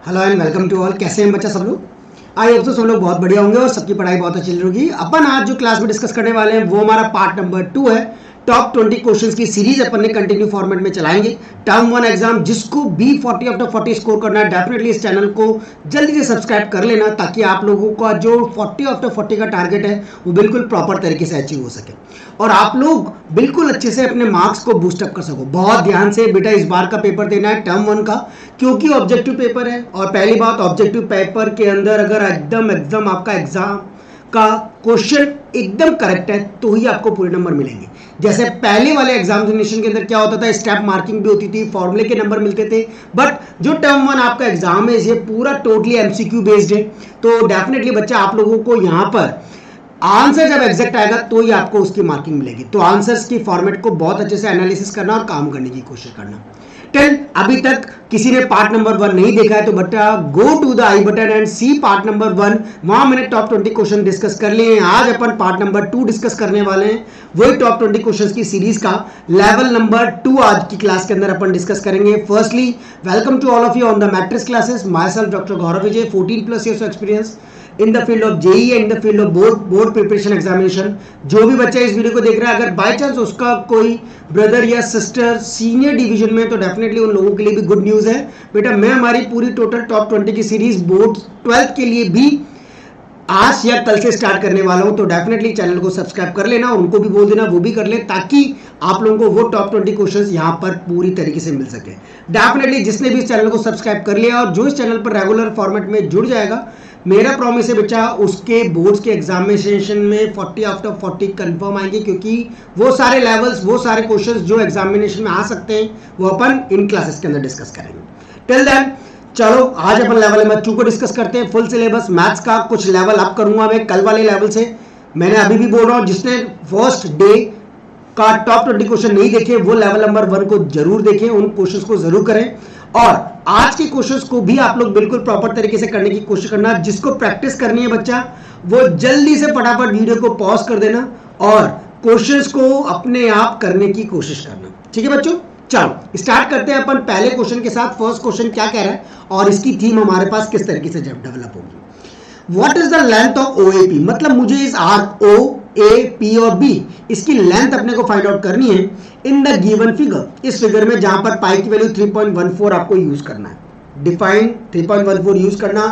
Hello and welcome to all. कैसे हैं बच्चा सब लोग? आई होप सब लोग बहुत बढ़िया होंगे और सबकी पढ़ाई बहुत अच्छी चल रही होगी। अपन आज जो क्लास में डिस्कस करने वाले हैं वो हमारा पार्ट नंबर 2 है। टॉप 20 क्वेश्चंस की सीरीज अपन ने कंटिन्यू फॉर्मेट में चलाएंगे। टर्म 1 एग्जाम जिसको भी 40 आउट ऑफ 40 स्कोर करना है, डेफिनेटली इस चैनल को जल्दी से सब्सक्राइब कर लेना ताकि आप लोगों का जो 40 आउट ऑफ 40 का टारगेट है वो बिल्कुल प्रॉपर तरीके से अचीव हो सके और आप लोग बिल्कुल अच्छे से अपने मार्क्स को बूस्टअप कर सको। बहुत ध्यान से बेटा इस बार का पेपर देना है टर्म 1 का, क्योंकि ऑब्जेक्टिव पेपर है। और पहली बात, ऑब्जेक्टिव पेपर के अंदर अगर एकदम आपका एग्जाम का क्वेश्चन एकदम करेक्ट है तो ही आपको पूरे नंबर मिलेंगे। जैसे पहले वाले एग्जामिनेशन के अंदर क्या होता था, स्टेप मार्किंग भी होती थी, फॉर्मूले के नंबर मिलते थे। बट जो टर्म 1 आपका एग्जाम है ये पूरा टोटली एमसीक्यू बेस्ड है। तो डेफिनेटली बच्चा आप लोगों को यहाँ पर आंसर जब एग्जैक्ट आएगा तो ही आपको उसकी मार्किंग मिलेगी। तो आंसर्स की फॉर्मेट को बहुत अच्छे से एनालिसिस करना और काम करने की कोशिश करना। 10 अभी तक किसी ने पार्ट नंबर 1 नहीं देखा है तो बेटा go to the I button and see part number 1। वहां मैंने टॉप 20 क्वेश्चन डिस्कस कर लिए हैं। आज अपन पार्ट नंबर 2 डिस्कस करने वाले हैं, वही टॉप 20 क्वेश्चंस की सीरीज का लेवल नंबर 2 आज की क्लास के अंदर अपन डिस्कस करेंगे। Firstly welcome to all of you on the Matrix Classes. My self doctor Gaurav Vijay, 14+ years experience in the field of JE and the field of board preparation examination. जो भी बच्चा इस वीडियो को देख रहा है, अगर बाय चांस उसका कोई ब्रदर या सिस्टर सीनियर डिवीजन में, तो डेफिनेटली उन लोगों के लिए भी गुड न्यूज है। बेटा मैं हमारी पूरी टोटल टॉप 20 की सीरीज बोर्ड 12th के लिए भी आज या कल से स्टार्ट करने वाला हूं। तो डेफिनेटली चैनल को सब्सक्राइब कर लेना, उनको भी बोल देना वो भी कर ले, ताकि आप लोगों को वो टॉप 20 क्वेश्चंस यहां पर पूरी तरीके से मिल सके। डेफिनेटली जिसने भी इस चैनल को सब्सक्राइब कर लिया और जो इस चैनल पर रेगुलर फॉर्मेट में जुड़ जाएगा, मेरा प्रॉमिस है बच्चा उसके बोर्ड्स के एग्जामिनेशन में 40 आउट ऑफ 40 कंफर्म आएंगे, क्योंकि वो सारे लेवल्स, वो सारे क्वेश्चंस जो एग्जामिनेशन में आ सकते हैं वो अपन इन क्लासेस के अंदर डिस्कस करेंगे। टिल देन चलो आज अपन लेवल नंबर 2 को डिस्कस करते हैं। फुल सिलेबस मैथ्स का कुछ लेवल अप करूंगा मैं कल वाले लेवल से। मैंने अभी भी बोल रहा हूं, जिसने फर्स्ट डे का टॉप 20 क्वेश्चन नहीं देखे वो लेवल नंबर 1 को जरूर देखें, उन क्वेश्चंस को जरूर करें। और आज के क्वेश्चंस को भी आप लोग बिल्कुल प्रॉपर तरीके से करने की कोशिश करना। जिसको प्रैक्टिस करनी है बच्चा वो जल्दी से फटाफट वीडियो को पॉज कर देना और क्वेश्चंस को अपने आप करने की कोशिश करना। ठीक है बच्चों, चलो स्टार्ट करते हैं अपन पहले क्वेश्चन के साथ। फर्स्ट क्वेश्चन क्या कह रहा है और इसकी थीम हमारे पास किस तरीके से डेवलप होगी। What is the length of OAP, मतलब मुझे इस आर्क O, A, P और B इसकी लेंथ अपने को फाइंड आउट करनी है इन द गिवन फिगर। इस फिगर में जहां पर पाई की वैल्यू 3.14 आपको यूज करना है। डिफाइन 3.14 यूज करना,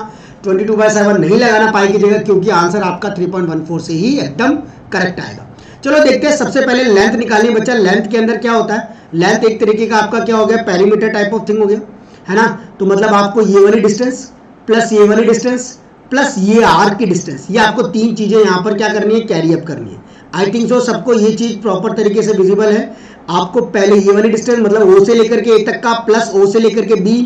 22/7 नहीं लगाना पाई की जगह, क्योंकि आंसर आपका 3.14 से ही एकदम करेक्ट आएगा। चलो देखते हैं, सबसे पहले लेंथ निकालनी है बच्चा। लेंथ के अंदर क्या होता है, लेंथ एक तरीके का आपका क्या हो गया, पेरीमीटर टाइप ऑफ थिंग हो गया, है ना। तो मतलब आपको ये वाली डिस्टेंस प्लस ये वाली डिस्टेंस प्लस ये आर्क की डिस्टेंस, ये आपको तीन चीजें यहां पर क्या करनी है, कैरी अप करनी है। आई थिंक सो सबको ये चीज प्रॉपर तरीके से विजिबल है। आपको पहले ये वाली डिस्टेंस मतलब O से लेकर के A तक का प्लस O से लेकर के B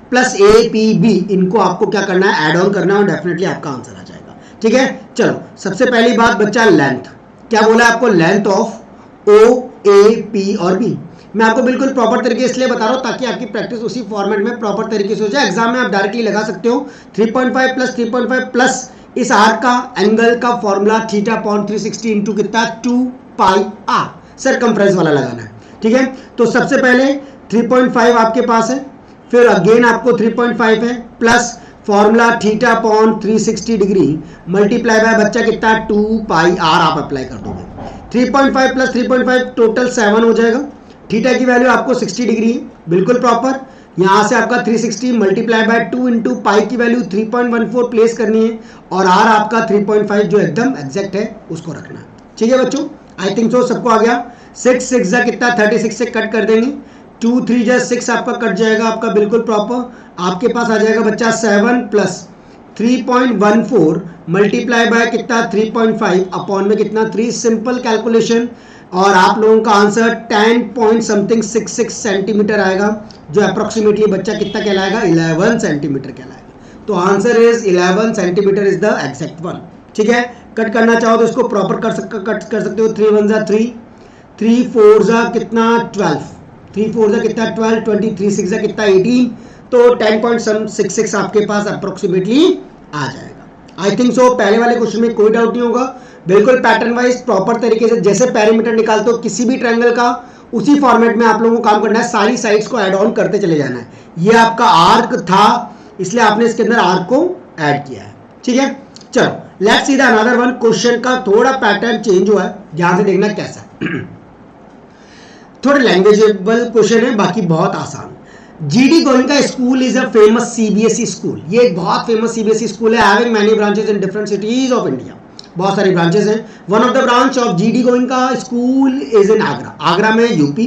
प्लस APB, इनको आपको क्या करना है, ऐड ऑन करना है और डेफिनेटली आपका आंसर आ जाएगा। ठीक है, चलो सबसे पहली बात बच्चा, लेंथ क्या बोला आपको, लेंथ ऑफ OAP और B। मैं आपको बिल्कुल प्रॉपर तरीके इसलिए बता रहा हूं ताकि आपकी प्रैक्टिस उसी फॉर्मेट में प्रॉपर तरीके से हो जाए। एग्जाम में आप डायरेक्टली लगा सकते हो 3.5 प्लस 3.5 प्लस इस आर का एंगल का फॉर्मूला θ/360 इंटू कितना 2πr सरकमफ्रेंस वाला लगाना है। ठीक है, तो सबसे पहले 3.5 आपके पास है, फिर अगेन आपको 3.5 है plus formula θ/360 degree multiply by बच्चा कितना 2πr आप अप्लाई कर दोगे। 3.5 प्लस 3.5 टोटल 7 हो जाएगा। थीटा की वैल्यू आपको 60 डिग्री है, बिल्कुल प्रॉपर। यहां से आपका 360 मल्टीप्लाई बाय 2 इंटू पाई की वैल्यू 3.14 प्लेस करनी है और आर आपका 3.5 जो एकदम एग्जैक्ट है उसको रखना है। ठीक है बच्चों, आई थिंक सो सबको आ गया। 6 6 जा कितना 36 से कट कर देंगे, 2 3 जा 6 आपका कट जाएगा आपका बिल्कुल प्रॉपर। आपके पास आ जाएगा बच्चा 7 प्लस 3.14 मल्टीप्लाई बाय कितना 3.5 अपॉन में कितना 3, सिंपल कैलकुलेशन और आप लोगों का आंसर 10.66 सेंटीमीटर आएगा, जो अप्रोक्सीमेटली बच्चा कितना कहलाएगा, 11 सेंटीमीटर कहलाएगा। तो answer is 11 centimetre is the exact one. ठीक है, कट करना चाहो तो इसको प्रॉपर कट कर सकते हो। 3 1 जा 3, 3 4 जा कितना 12, 3 4 जा कितना 12, 23 6 जा कितना 18, तो 10.66 आपके पास अप्रोक्सीमेटली आ जाएगा। आई थिंक सो पहले वाले क्वेश्चन में कोई डाउट नहीं होगा, बिल्कुल पैटर्न वाइज प्रॉपर तरीके से जैसे पेरीमीटर निकालते हो किसी भी ट्रायंगल का, उसी फॉर्मेट में आप लोगों को काम करना है। सारी साइड्स को ऐड ऑन करते चले जाना है। ये आपका आर्क था इसलिए आपने इसके अंदर आर को ऐड किया है। ठीक है, चलो let's see the another one. Question का थोड़ा पैटर्न चेंज हुआ है, ध्यान से देखना कैसा थोड़ा लैंग्वेजेबल क्वेश्चन है, बाकी बहुत आसान। GD Goenka school is a famous CBSE school. ये एक बहुत फेमस सीबीएसई स्कूल है, having many branches in different cities of India. बहुत सारी ब्रांचेस हैं। One of the branch of GD Goenka school is in Agra. Agra में UP.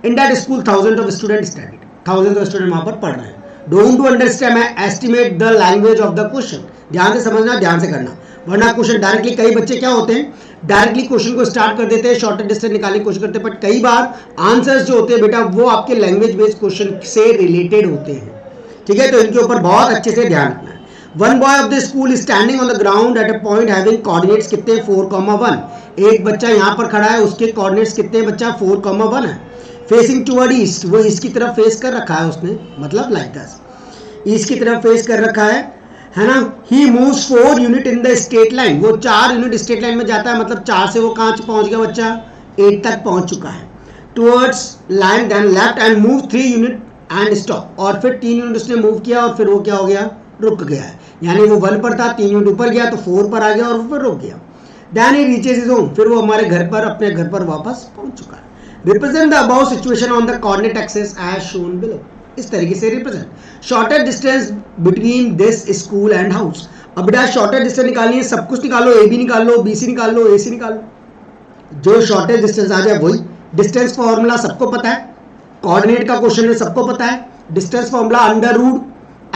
In that school thousand of student studied. Thousand of student वहां पर पढ़ रहे हैं। Don't to understand estimate the language of the question. ध्यान से समझना, ध्यान से करना, वरना क्वेश्चन डायरेक्टली, कई बच्चे क्या होते हैं डायरेक्टली क्वेश्चन को स्टार्ट कर देते हैं, शॉर्टेस्ट डिस्टेंस निकालने की कोशिश करते हैं, बट कई बार आंसर्स जो होते हैं बेटा वो आपके लैंग्वेज बेस्ड क्वेश्चन से रिलेटेड होते हैं। ठीक है, तो इनके ऊपर बहुत अच्छे से ध्यान रखना है। One boy of the school is standing on the ground at a point having coordinates कितने 4,1। एक बच्चा यहाँ पर खड़ा है, उसके कोऑर्डिनेट्स कितने बच्चा 4,1 है। फेसिंग टुवर्ड ईस्ट, वो ईस्ट की तरफ फेस कर रखा है उसने, मतलब लाइक दिस ईस्ट की तरफ फेस कर रखा है ना। He moves 4 unit in the straight line, वो 4 यूनिट स्ट्रेट लाइन में जाता है, मतलब 4 से वो कहाँ पहुंच गया बच्चा 8 तक पहुंच चुका है। Towards line then left and move 3 unit and stop, और फिर 3 यूनिट उसने मूव किया और फिर वो क्या हो गया, रुक गया है। यानी वो 1 पर था, 3 यूनिट ऊपर गया तो 4 पर आ गया और फिर रुक गया। Then he reaches his home, फिर वो हमारे घर पर, अपने घर पर वापस पहुंच चुका है। Represent the above situation on the coordinate axis as shown below. इस तरीके से represent. Shortest distance between this school and house. अब बेटा शॉर्टेस्ट डिस्टेंस निकालनी है, सब कुछ निकालो, ए बी निकाल लो, बी सी निकाल लो, ए सी निकाल लो, जो शॉर्टेस्ट डिस्टेंस आ जाए वही। डिस्टेंस फॉर्मूला सबको पता है, कोऑर्डिनेट का क्वेश्चन है सबको पता है। Distance formula under root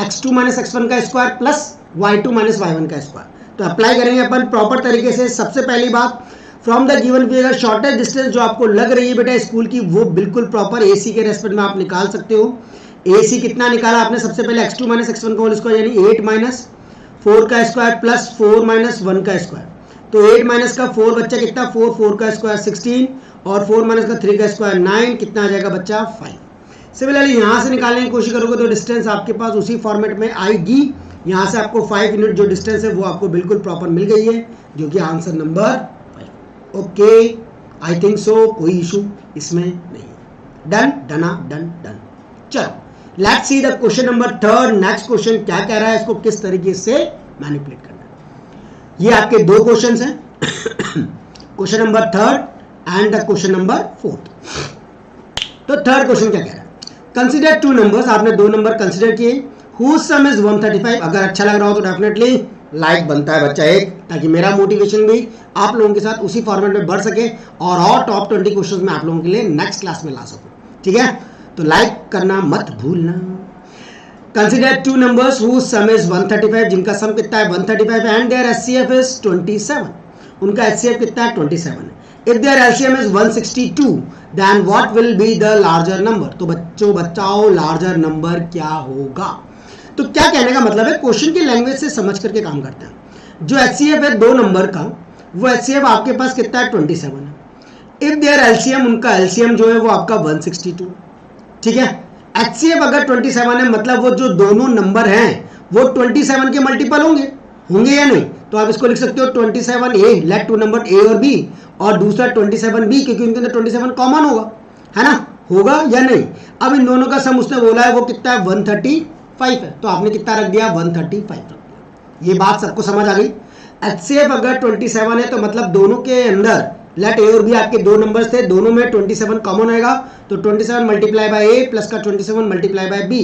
x2 minus x1 का square plus y2 minus y1 का स्क्वायर। तो अप्लाई करेंगे अपन प्रॉपर तरीके से। सबसे पहली बात, from the given figure shortest distance जो आपको लग रही है बेटा स्कूल की, वो बिल्कुल प्रॉपर एसी के रेस्पेक्ट में आप निकाल सकते हो। AC कितना निकाला आपने, सबसे पहले x2 माइनस x1 का होल स्क्वायर यानी 8 माइनस 4 का स्क्वायर प्लस 4 माइनस 1 का स्क्वायर। तो 8 माइनस का 4 बच्चा कितना 4, 4 का स्क्वायर 16 और 4 माइनस का 3 का स्क्वायर 9, कितना आ जाएगा बच्चा 5। सिमिलरली यहाँ से निकालने की कोशिश करोगे तो डिस्टेंस आपके पास उसी फॉर्मेट में आएगी। यहाँ से आपको 5 यूनिट जो डिस्टेंस है वो आपको बिल्कुल प्रॉपर मिल गई है, जो कि answer number 5। Okay, I think so, कोई इशू इसमें नहीं है। Done, done, done, done. चलो let's see the question number 3। Next question क्या कह रहा है, इसको किस तरीके से मैनिपुलेट करना है। ये आपके 2 क्वेश्चंस हैं question number 3 and the question number 4। तो थर्ड क्वेश्चन क्या कह रहा है, कंसीडर 2 नंबर्स। आपने 2 नंबर कंसीडर किए, हुज सम इज 135। अगर अच्छा लग रहा हो तो डेफिनेटली लाइक बनता है बच्चा एक, ताकि मेरा मोटिवेशन भी आप लोगों के साथ उसी फॉर्मेट में बढ़ सके और टॉप 20 क्वेश्चंस में आप लोगों के लिए नेक्स्ट क्लास में ला सकूं। ठीक है, तो लाइक करना मत भूलना। Consider 2 numbers whose sum is 135, जिनका सम कितना है 135 एंड देयर एचसीएफ इज 27। उनका एचसीएफ कितना है 27 है। If their LCM is 162 then what will be the larger number. तो बच्चों बचाओ, लार्जर नंबर क्या होगा। तो क्या कहने का मतलब है, क्वेश्चन की लैंग्वेज से समझ करके काम करते हैं। जो एचसीएफ है 2 नंबर का, वो एचसीएफ आपके पास कितना है 27 है। इफ देयर एलसीएम, उनका एलसीएम जो है वो आपका 162। ठीक है, एचसीएफ अगर 27 है मतलब वो जो दोनों नंबर हैं वो 27 के मल्टीपल होंगे या नहीं। तो आप इसको लिख सकते हो 27A, लेट 2 नंबर A और B, और दूसरा 27B, क्योंकि उनके अंदर 27 कॉमन होगा, है ना, होगा या नहीं। अब इन दोनों का सम उसने बोला है वो कितना है 135 है, तो आपने कितना रख दिया 135 रख दिया। ये बात सबको समझ आ गई। एचसीएफ अगर 27 है तो मतलब दोनों के अंदर लेट ए और बी आपके 2 नंबर्स थे, दोनों में 27 कॉमन आएगा, तो 27 मल्टीप्लाई बाय ए प्लस का 27 multiply by b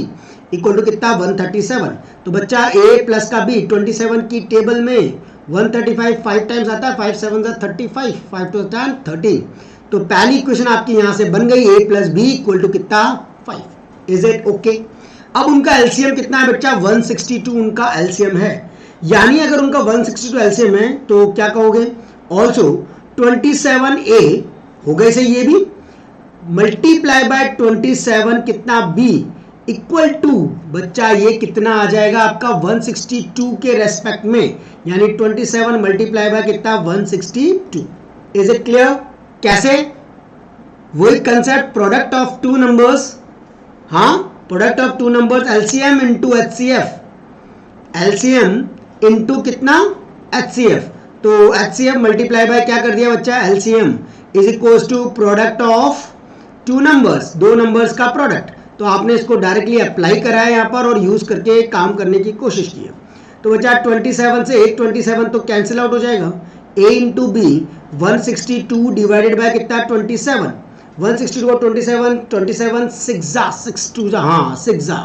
equal to कितना 137। तो बच्चा ए प्लस का बी 27 की टेबल में 135 5 टाइम्स आता है, 5 7 35, 5 2 10 13। तो पहली इक्वेशन आपकी यहाँ से बन गई, ए प्लस बी इक्वल टू कितना 5। Is it okay. अब उनका एलसीएम कितना है बच्चा 162 उनका एलसीएम है, यानी अगर उनका 162 एलसीएम है तो क्या कहोगे, ऑल्सो 27A हो गए से ये भी मल्टीप्लाई बाय 27 कितना B इक्वल टू बच्चा ये कितना आ जाएगा आपका 162 के रेस्पेक्ट में, यानी 27 मल्टीप्लाई बाय कितना 162। Is it clear. कैसे, वही कंसेप्ट प्रोडक्ट ऑफ 2 नंबर्स। हाँ, product of 2 numbers LCM into HCF, LCM into कितना एचसीएफ। तो एचसीएफ मल्टीप्लाई बाय क्या कर दिया बच्चा LCM is equal to product of 2 numbers, 2 numbers का प्रोडक्ट। तो आपने इसको डायरेक्टली अप्लाई करा है यहाँ पर और यूज़ करके काम करने की कोशिश की है। तो बच्चा 27 से 827 तो कैंसिल आउट हो जाएगा। a into b 162 divided by कितना 27, 162 और 27 6 जा 6 2 जा, हाँ 6 जा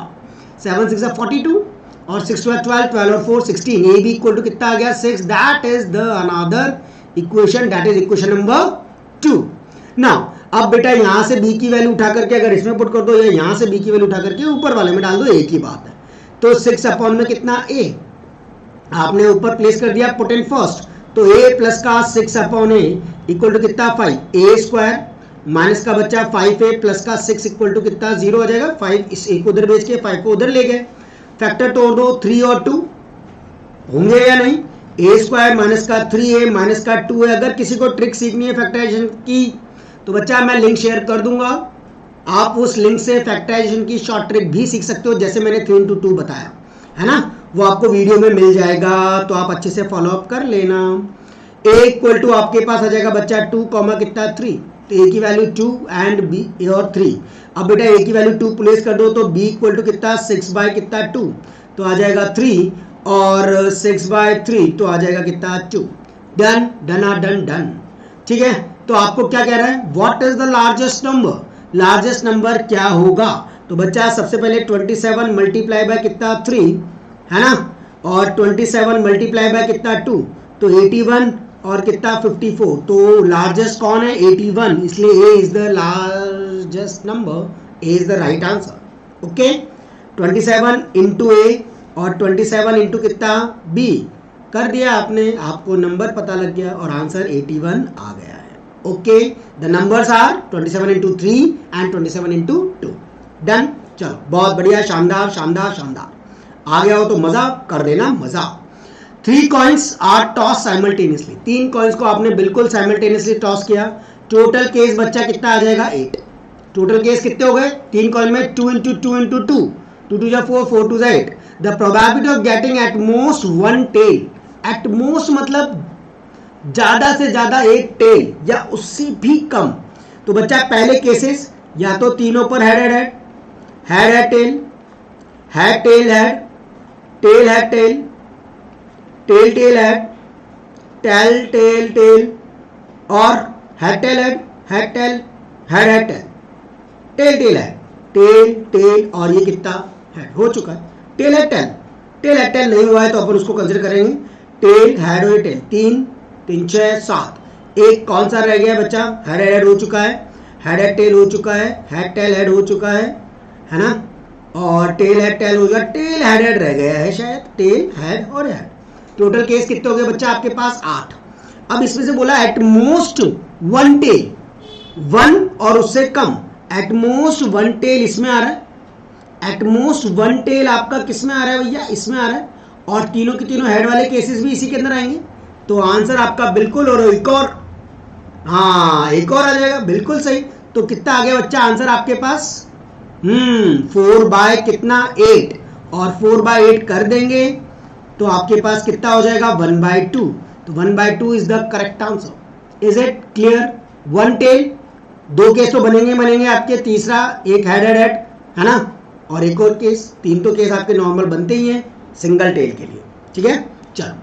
7 6 जा 42 और 6 12 12 और 4 16, ए बी इक्वल टू कितना आ गया 6। That is the another equation, that is equation number 2। Now अब बेटा यहां से b की वैल्यू उठा करके अगर इसमें पुट कर दो या यहां से b की वैल्यू उठा करके ऊपर वाले में डाल दो, एक ही बात है। तो 6 अपॉन में कितना a आपने ऊपर प्लेस कर दिया, पुट इन फर्स्ट, तो a प्लस का 6 अपॉन a इक्वल टू कितना 5, a स्क्वायर माइनस का बच्चा 5a प्लस का 6 इक्वल टू कितना 0 आ जाएगा। 5 इस एक उधर भेज के 5 को उधर ले गए, फैक्टर तोड़ दो 3 और 2 होंगे या नहीं, a स्क्वायर माइनस का 3a माइनस का 2 है। अगर किसी को ट्रिक सीखनी है फैक्टराइजेशन की तो बच्चा मैं लिंक शेयर कर दूंगा, आप उस लिंक से फैक्टराइजेशन की शॉर्ट ट्रिक भी सीख सकते हो, जैसे मैंने 3 into 2 बताया है ना, वो आपको वीडियो में मिल जाएगा, तो आप अच्छे से फॉलो अप कर लेना। a इक्वल टू आपके पास आ जाएगा बच्चा 2 कॉमा कितना 3, तो a की वैल्यू 2 एंड b a और 3। अब बेटा a की वैल्यू 2 प्लेस कर दो तो b इक्वल टू कितना 6 बाय कितना 2, तो आ जाएगा 3 और 6 बाय 3 तो आ जाएगा कितना 2। डन डन डन डन, ठीक है। तो आपको क्या कह रहा है, what is the largest number, largest number क्या होगा। तो बच्चा सबसे पहले 27 मल्टीप्लाई बाय कितना 3 है ना, और 27 मल्टीप्लाई बाय कितना 2 तो 81 और कितना 54, तो लार्जेस्ट कौन है 81, इसलिए a is the largest number, a is the right answer. Okay 27 into a और 27 इंटू कितना b कर दिया आपने, आपको नंबर पता लग गया और आंसर 81 आ गया है। Okay the numbers are 27 into 3 and 27 into 2। Done, चलो बहुत बढ़िया, शानदार शानदार शानदार, आ गया हो तो मजा कर देना मजा। 3 coins are toss simultaneously, 3 coins को आपने बिल्कुल साइमल्टेनियसली टॉस किया, टोटल केस बच्चा कितना आ जाएगा 8। टोटल केस कितने हो गए 3 कॉइन में 2 इंटू 2 इंटू 2, 2 2 जा 4 4 2 जा 8। The probability of getting at most 1 tail, at most मतलब ज्यादा से ज्यादा एक टेल या उससे भी कम। तो बच्चा पहले केसेस या तो तीनों पर head head head, head head tail, head tail head, tail head tail, tail tail head, tail tail tail और head tail head, head tail head head tail, tail tail head, tail tail और ये कितना head हो चुका है। Tail head tail, tail head tail नहीं हुआ है तो अपन उसको कंसिडर करेंगे टेल हेड और टेल, 3 3 6 7, एक कौन सा रह गया बच्चा, हेड हेड हो चुका है, हेड हेड टेल हो चुका है, हेड टेल हेड हो चुका है ना, और टेल हेड टेल हो गया, टेल हेड हेड रह गया है शायद, टेल हेड और हेड। टोटल केस कितने हो गए बच्चा आपके पास 8। अब इसमें से बोला एट मोस्ट 1 टेल, 1 और उससे कम, एट मोस्ट 1 टेल इसमें आ रहा है, एट मोस्ट 1 टेल आपका किस में आ रहा है भैया, इसमें आ रहा है, और तीनों के तीनों हेड वाले केसेस भी इसी के अंदर आएंगे। तो आंसर आपका बिल्कुल, और एक और, हाँ एक और आ जाएगा, बिल्कुल सही। तो कितना आ गया बच्चा आंसर आपके पास, 4 बाय कितना 8, और 4 बाय 8 कर देंगे तो आपके पास कितना हो जाएगा 1 बाय 2, तो 1 by 2 is the correct answer. Is it clear. 1 tail, 2 case तो बनेंगे आपके, तीसरा एक हेड हेड हेड है ना, और एक और केस, 3 तो केस आपके नॉर्मल बनते ही हैं सिंगल टेल के लिए, ठीक है। चलो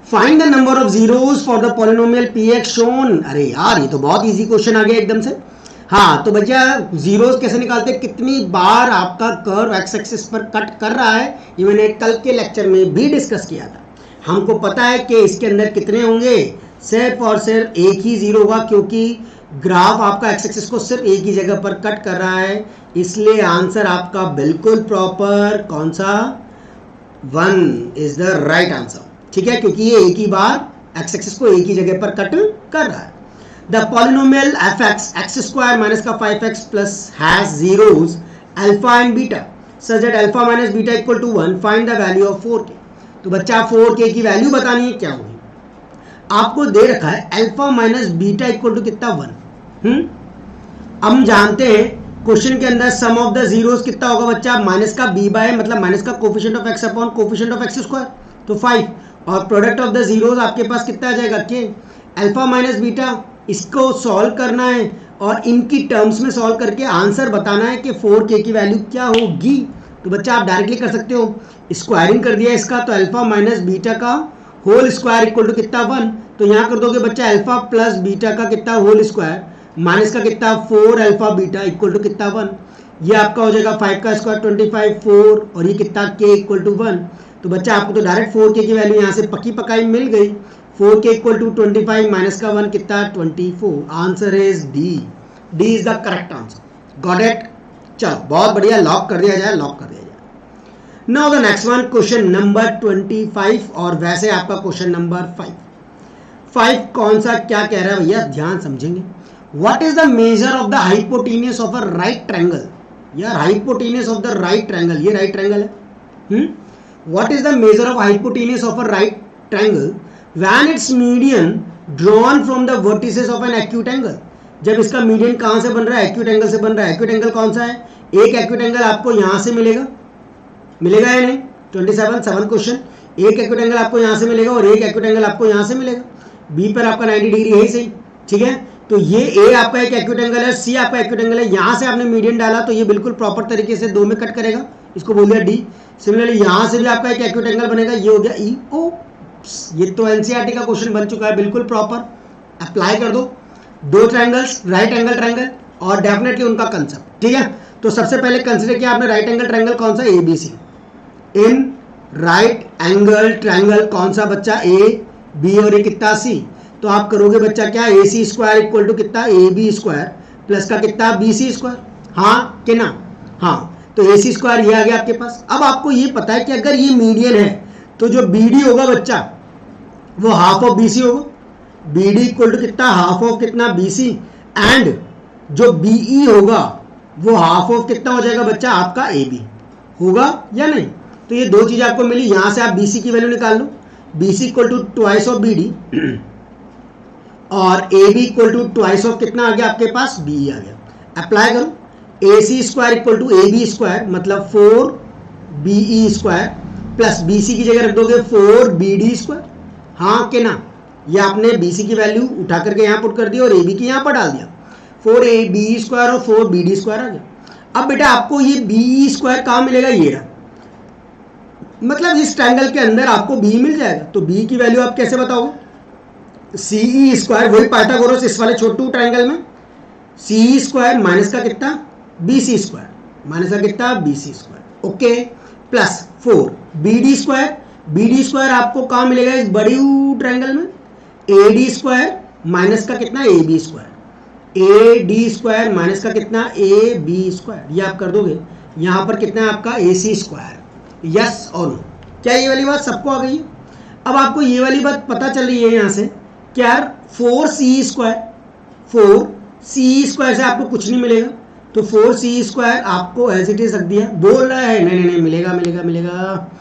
find the number of zeros for the polynomial px shown. अरे यार ये तो बहुत इजी क्वेश्चन आ गया एकदम से। हाँ तो भैया जीरोस कैसे निकालते हैं, कितनी बार आपका कर्व एक्स एक्सिस पर कट कर रहा है, ये मैंने कल के लेक्चर में भी डिस्कस किया था। हमको पता है कि इसके अंदर कितने होंगे, सिर्फ और सिर्फ एक ही जीरो होगा, क्योंकि ग्राफ आपका एक्स एक्सिस को सिर्फ एक ही जगह पर कट कर रहा है, इसलिए आंसर आपका बिल्कुल प्रॉपर कौन सा 1 इज द राइट आंसर, ठीक है, क्योंकि ये एक ही बार एक्स एक्सिस को एक ही जगह पर कट कर रहा है। The polynomial f x x square minus का 5x plus has zeros alpha and beta such that alpha minus beta equal to 1, find the value of 4k। तो बच्चा 4k की वैल्यू बतानी है, क्या होगी आपको दे रखा है alpha minus beta equal to कितना 1। हम जानते हैं क्वेश्चन के अंदर सम ऑफ द जीरोस कितना होगा बच्चा, माइनस का b बाय मतलब माइनस का coefficient of x upon coefficient of x square, तो 5, और प्रोडक्ट ऑफ द जीरोस आपके पास कितना आ जाएगा k, अल्फा माइनस बीटा इसको सॉल्व करना है और इनकी टर्म्स में सॉल्व करके आंसर बताना है कि 4k की वैल्यू क्या होगी। तो बच्चा आप डायरेक्टली कर सकते हो, स्क्वायरिंग कर दिया इसका, तो अल्फा माइनस बीटा का होल स्क्वायर इक्वल टू कितना 1, तो यहाँ कर दोगे बच्चा अल्फा प्लस बीटा का कितना होल स्क्वायर माइनस का कितना 4 अल्फा बीटा इक्वल टू कितना 1, ये आपका हो जाएगा 5 का स्क्वायर 25 4 और ये कितना k इक्वल टू 1। तो बच्चा आपको तो डायरेक्ट 4k की वैल्यू यहाँ से पक्की पकाई मिल गई, 4k इक्वल टू 25 माइनस का 1 कितना 24। Answer is D, D is the correct answer. Got it? चलो बहुत बढ़िया, लॉक कर दिया जाए, लॉक कर दिया जाए। Now the next one, question number 25 और वैसे आपका क्वेश्चन नंबर 5 कौन सा क्या कह रहा है भैया, ध्यान समझेंगे। What is the measure of the hypotenuse of a right triangle. यार hypotenuse of the right triangle, ये राइट ट्रायंगल है। What is the measure of hypotenuse of a right triangle when its median drawn from the vertices of an acute angle. जब इसका median कहां से बन रहा है, एक्यूट एंगल से बन रहा है। एक्यूट एंगल कौन सा है, एक एक्यूट एंगल आपको यहां से मिलेगा, मिलेगा या नहीं, 7 क्वेश्चन, एक एक्यूट एंगल आपको यहां से मिलेगा और एक एक्यूट एंगल आपको यहां से मिलेगा, बी पर आपका 90 डिग्री है ही सही, ठीक है। तो ये ए आपका एक एक्यूट एंगल है, सी आपका एक्यूट एंगल है, यहां से आपने मीडियन डाला तो ये बिल्कुल प्रॉपर तरीके से 2 में कट करेगा, इसको बोल दिया डी। सिमिलरली यहां से भी आपका एक एक्यूट एंगल बनेगा, ये हो गया ई ओ। ये तो एनसीईआरटी का क्वेश्चन बन चुका है, बिल्कुल प्रॉपर अप्लाई कर दो। 2 ट्रायंगल्स, राइट एंगल ट्रायंगल और डेफिनेटली उनका कंसेप्ट, ठीक है। तो सबसे पहले कंसिडर किया आपने राइट एंगल ट्रायंगल कौन सा, ABC. In right angle triangle कौन सा बच्चा, ए बी और ये कितना सी। तो आप करोगे बच्चा क्या, ए सी स्क्वायर इक्वल टू कितना ए बी स्क्वायर प्लस का कितना बी सी स्क्वायर, हाँ कि ना, हाँ। तो ए सी स्क्वायर ये आ गया आपके पास। अब आपको ये पता है कि अगर ये मीडियन है तो जो बी डी होगा बच्चा वो हाफ ऑफ बी सी होगा, बी डी इक्वल टू कितना हाफ ऑफ कितना बी सी, एंड जो बी ई होगा वो हाफ ऑफ कितना हो जाएगा बच्चा आपका ए बी, होगा या नहीं। तो ये 2 चीजें आपको मिली, यहां से आप बी सी की वैल्यू निकाल लो, B C equal to twice of B D और A B equal to twice of कितना आ गया आपके पास, बी आ गया। अप्लाई करो, A C square equal to A B square मतलब 4 B E square plus B C की जगह रख दोगे 4 बी डी स्क्वायर, हाँ कि ना। ये आपने बी सी की वैल्यू उठा करके यहाँ पुट कर दी और ए बी की यहाँ पर डाल दिया, 4 ए बी स्क्वायर और 4 बी डी स्क्वायर आ गया। अब बेटा आपको ये बी स्क्वायर कहाँ मिलेगा, ये रहा, मतलब इस ट्रायंगल के अंदर आपको बी मिल जाएगा। तो बी की वैल्यू आप कैसे बताओगे, सी ई स्क्वायर, वही पाइथागोरस इस वाले छोटू ट्रायंगल में, सी स्क्वायर माइनस का कितना बी सी स्क्वायर माइनस का कितना b c square, okay, plus 4 b d square. B d square आपको कहाँ मिलेगा इस बड़ी ट्रायंगल में, ए डी स्क्वायर माइनस का कितना a B square, a d square minus का कितना ए बी स्क्वायर, ये आप कर दोगे। यहां पर कितना है आपका ए सी स्क्वायर, यस और नो। क्या ये वाली बात सबको आ गई? अब आपको ये वाली बात पता चल रही है यहाँ से क्या, 4 सी स्क्वायर, 4 सी स्क्वायर से आपको कुछ नहीं मिलेगा, तो 4 सी स्क्वायर आपको एज इट इज रख दिया। बोल रहा है नहीं नहीं नहीं मिलेगा मिलेगा मिलेगा।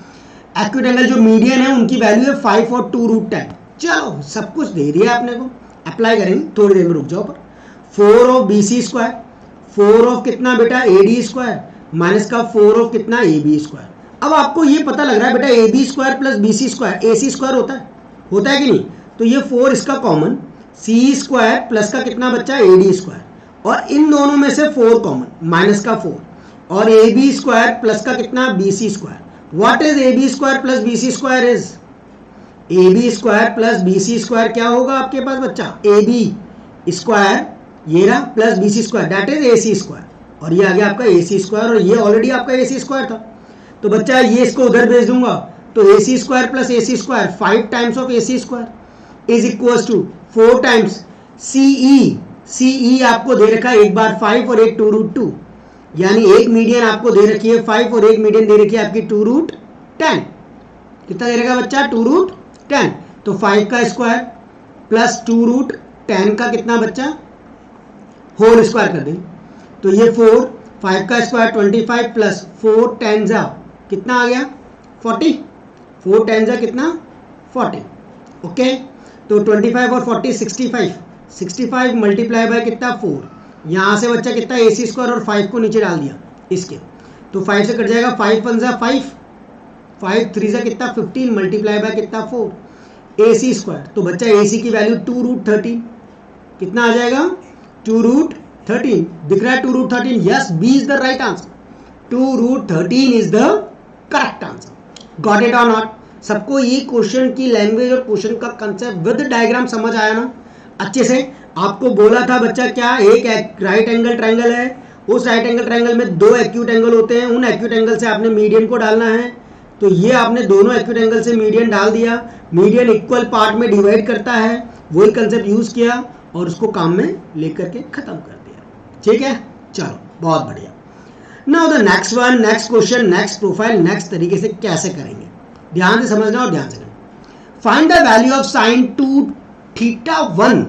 एक्यूट एंगल जो मीडियन है उनकी वैल्यू है 5 और 2√10। चलो सब कुछ दे दिया आपने को, अप्लाई करेंगे, थोड़ी देर में रुक जाओ। पर 4 of b c square, 4 of कितना बेटा ए डी स्क्वायर माइनस का 4 ऑफ कितना ए बी स्क्वायर। अब आपको ये पता लग रहा है बेटा a B square plus B c square a C square होता है कि नहीं। तो ये 4 इसका कॉमन, सी स्क्वायर प्लस का कितना बच्चा ए डी स्क्वायर, और इन दोनों में से 4 कॉमन माइनस का 4, और ए बी स्क्वायर प्लस का कितना b c square. What is a B square plus B c square is, a B square plus B c square क्या होगा आपके पास बच्चा, ए बी स्क्वायर ये रहा plus B c square that is a C square, और ये आ गया आपका ए सी स्क्वायर, और ये ऑलरेडी आपका ए सी स्क्वायर था। तो बच्चा ये इसको उधर भेज दूंगा, तो A C square plus A C square 5 times of A C square is equal to 4 times C E आपको दे रखा है एक बार 5 और एक 2√2, यानी एक मीडियन आपको दे रखी है 5 और एक मीडियन दे रखी है आपकी 2√10। कितना दे रखा बच्चा 2√10, तो 5 का स्क्वायर प्लस 2√10 का कितना बच्चा होल स्क्वायर कर देंगे। तो ये 4 5 का स्क्वायर 25 प्लस 4 10 जा कितना आ गया 40, 4 10 जा कितना 40, ओके। तो 25 और 40 65 मल्टीप्लाई बाय कितना 4, यहाँ से बच्चा कितना ए सी स्क्वायर और 5 को नीचे डाल दिया इसके, तो 5 से कट जाएगा 5 1 जा 5, 5 3 जा कितना 15 मल्टीप्लाई बाय कितना 4 ए सी स्क्वायर। तो बच्चा ए सी की वैल्यू 2√13, कितना आ जाएगा 2√13, दिख रहा है 2√13, yes b is the right answer, 2√13 is the correct answer. Got it और नॉट? सबको ये क्वेश्चन की लैंग्वेज और क्वेश्चन का कंसेप्ट विद डायग्राम समझ आया ना अच्छे से? आपको बोला था बच्चा क्या, एक राइट एंगल ट्रायंगल है, उस राइट एंगल ट्रायंगल में दो एक्यूट एंगल होते हैं, उन एक्यूट एंगल से आपने मीडियन को डालना है। तो ये आपने दोनों एक्यूट एंगल से मीडियन डाल दिया, मीडियन इक्वल पार्ट में डिवाइड करता है, वही कंसेप्ट यूज किया और उसको काम में लेकर के खत्म कर दिया। ठीक है, चलो बहुत बढ़िया। Now the next one, next question, next profile, next तरीके से कैसे करेंगे, ध्यान से समझना और ध्यान से करना। Find the value of sin 2θ1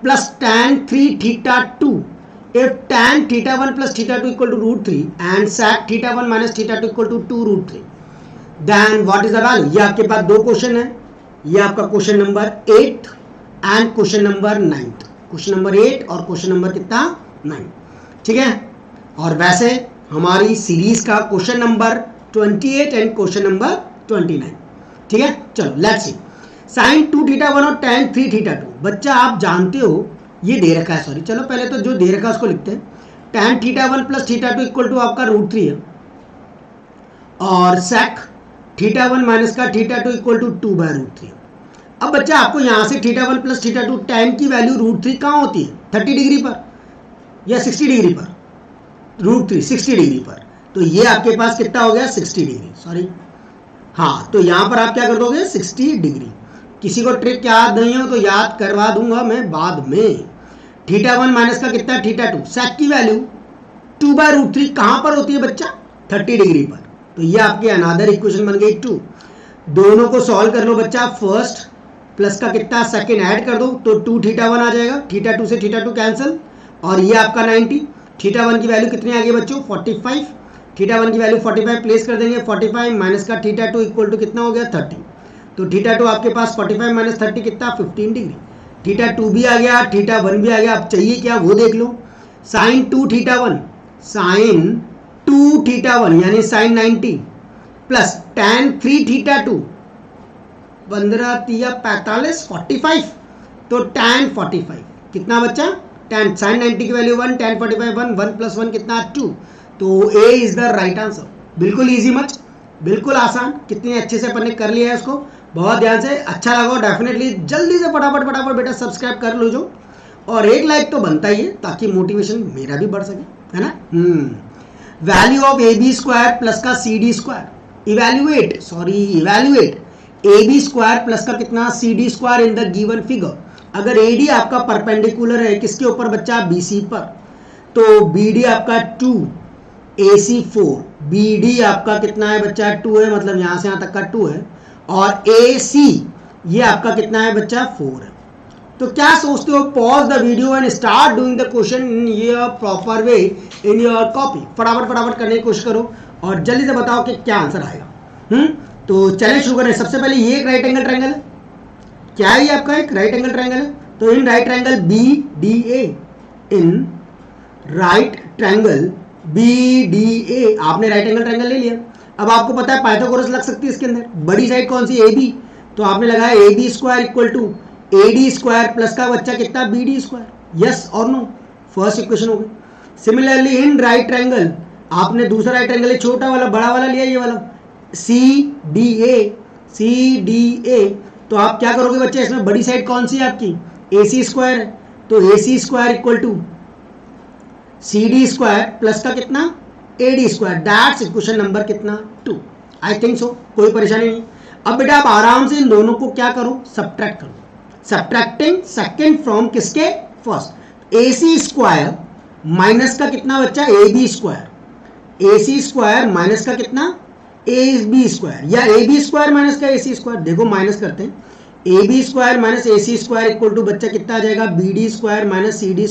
plus tan 3θ2 if tan θ1 plus θ2 equal to √3 and sec θ1 minus θ2 equal to 2√3, then what is the value? ये आपके पास दो क्वेश्चन है, ये आपका question number 8 and question number 9, question number 8 और क्वेश्चन नंबर कितना 9, ठीक है। और वैसे हमारी सीरीज का question number 28 and question number 29, ठीक है। चलो लेट्स सी, sin 2θ1 और tan 3θ2, बच्चा आप जानते हो ये दे रखा है, सॉरी चलो पहले तो जो दे रखा है उसको लिखते हैं। tan θ1 प्लस θ2 इक्वल टू आपका √3 है और sec θ1 माइनस का θ2 इक्वल टू 2/√3। अब बच्चा आपको यहाँ से θ1 प्लस θ2 tan की वैल्यू √3 कहाँ होती है, 30 डिग्री पर या 60 डिग्री पर, √3 60 डिग्री पर, तो ये आपके पास कितना हो गया 60 डिग्री, सॉरी हाँ, तो यहाँ पर आप क्या कर दोगे 60 डिग्री। किसी को ट्रिक याद नहीं हो तो याद करवा दूंगा मैं बाद में। θ1 माइनस का कितना θ2, sec की वैल्यू 2/√3 कहाँ पर होती है बच्चा 30 डिग्री पर, तो ये आपकी अनदर इक्वेशन बन गई 2। दोनों को सॉल्व कर लो बच्चा, फर्स्ट प्लस का कितना सेकंड ऐड कर दो तो 2θ1 आ जाएगा, θ2 से θ2 कैंसिल और ये आपका 90, θ1 की वैल्यू कितनी आ गई बच्चों 45, θ1 की वैल्यू 45 प्लेस कर देंगे, 45 माइनस का θ2 इक्वल टू कितना हो गया 30, तो θ2 आपके पास 45 माइनस 30 कितना 15 डिग्री, θ2 भी आ गया, θ1 भी आ गया। अब चाहिए क्या वो देख लो, sin 2θ1 यानी sin 90 प्लस tan 3θ2 15 3 45 45, तो tan 45 कितना बच्चा tan sin 90 की वैल्यू 1, tan 45 1, 1 प्लस 1 कितना 2, तो ए इज द राइट आंसर। बिल्कुल इजी मच, बिल्कुल आसान, कितने अच्छे से अपन ने कर लिया है इसको, बहुत ध्यान से। अच्छा लगा डेफिनेटली जल्दी से फटाफट बेटा सब्सक्राइब कर लो जो, और एक लाइक तो बनता ही है ताकि मोटिवेशन मेरा भी बढ़ सके, है ना। वैल्यू ऑफ AB² प्लस का CD², इवैल्यूएट AB² प्लस का कितना CD² in the given figure. अगर AD आपका परपेंडिकुलर है किसके ऊपर बच्चा BC पर, तो BD आपका 2, AC 4, BD आपका कितना है बच्चा 2 है, मतलब यहाँ से यहाँ तक का 2 है, और AC ये आपका कितना है बच्चा 4 है। तो क्या सोचते हो, pause the video and start doing the question in your proper way in your copy. फटाफट करने की कोशिश करो और जल्दी से बताओ कि क्या आंसर आएगा। तो चलिए शुरू करें। सबसे पहले ये एक राइट एंगल ट्रायंगल है, क्या है ये आपका एक राइट एंगल ट्रायंगल है, तो in right triangle BDA, in right triangle BDA आपने राइट एंगल ट्रायंगल ले लिया। अब आपको पता है पाइथागोरस लग सकती है इसके अंदर, बड़ी साइड कौन सी AB, तो आपने लगाया AB² equal to AD² plus का बच्चा कितना BD², यस और नो, फर्स्ट इक्वेशन हो गई। सिमिलरली इन राइट ट्रायंगल आपने दूसरा राइट ट्रायंगल छोटा वाला बड़ा वाला लिया, ये वाला CDA, तो आप क्या करोगे बच्चे, इसमें बड़ी साइड कौन सी है आपकी AC² है, तो AC² equal to CD² plus का कितना AD², दैट्स इक्वेशन नंबर कितना 2। आई थिंक सो, कोई परेशानी नहीं। अब बेटा आप आराम से इन दोनों को क्या करो, सब्ट्रैक्ट करो, सब्ट्रैक्टिंग सेकंड फ्रॉम किसके फर्स्ट, AC² माइनस का कितना बच्चा AB² माइनस का कितना AB² या AB² माइनस का AC², देखो माइनस करते हैं, AB² minus AC² equal to बच्चा कितना आ जाएगा BD² माइनस CD²,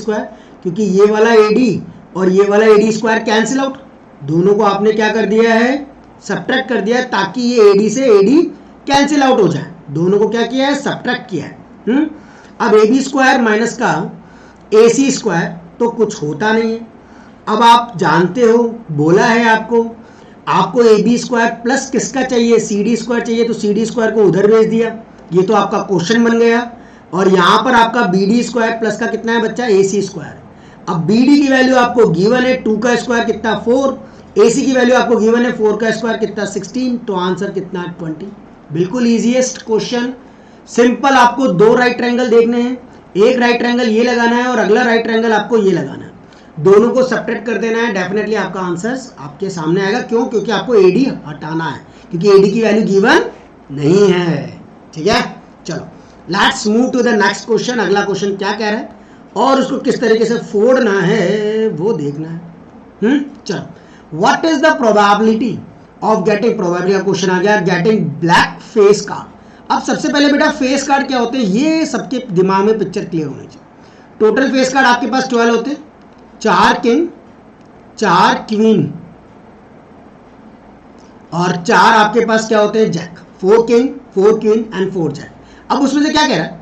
क्योंकि ये वाला AD और ये वाला AD² कैंसिल आउट, दोनों को आपने क्या कर दिया है सब्ट्रैक्ट कर दिया है, ताकि ये AD से AD कैंसिल आउट हो जाए, दोनों को क्या किया है सब्ट्रैक्ट किया है। अब AB² माइनस का AC² तो कुछ होता नहीं है। अब आप जानते हो बोला है आपको AB² प्लस किसका चाहिए CD² चाहिए, तो CD² को उधर भेज दिया, ये तो आपका क्वेश्चन बन गया। और यहाँ पर आपका बी डी स्क्वायर प्लस का कितना है बच्चा, ए सी स्क्वायर। अब बी डी की वैल्यू आपको गिवन है 2 का स्क्वायर कितना 4, ए सी की वैल्यू आपको गिवन है 4 का स्क्वायर कितना 16, तो आंसर कितना 20। बिल्कुल इजीएस्ट क्वेश्चन, सिंपल। आपको 2 राइट ट्रायंगल देखने हैं, एक राइट ट्रायंगल ये लगाना है और अगला राइट ट्रायंगल आपको ये लगाना है, दोनों को सब्ट्रैक्ट कर देना है, डेफिनेटली आपका आंसर आपके सामने आएगा। क्यों? क्योंकि आपको एडी हटाना है, क्योंकि एडी की वैल्यू गिवन नहीं है। ठीक है, चलो let's move to the next question. अगला क्वेश्चन क्या कह रहा है और उसको किस तरीके से फोड़ना है वो देखना है। चलो, what is the probability of getting, probability का क्वेश्चन आ गया, गेटिंग ब्लैक फेस कार्ड। अब सबसे पहले बेटा फेस कार्ड क्या होते हैं ये सबके दिमाग में पिक्चर क्लियर होनी चाहिए। टोटल फेस कार्ड आपके पास 12 होते हैं, 4 किंग 4 क्वीन और 4 आपके पास क्या होते हैं jack, 4 king 4 queen and 4 jack. अब उसमें से क्या कह रहा है,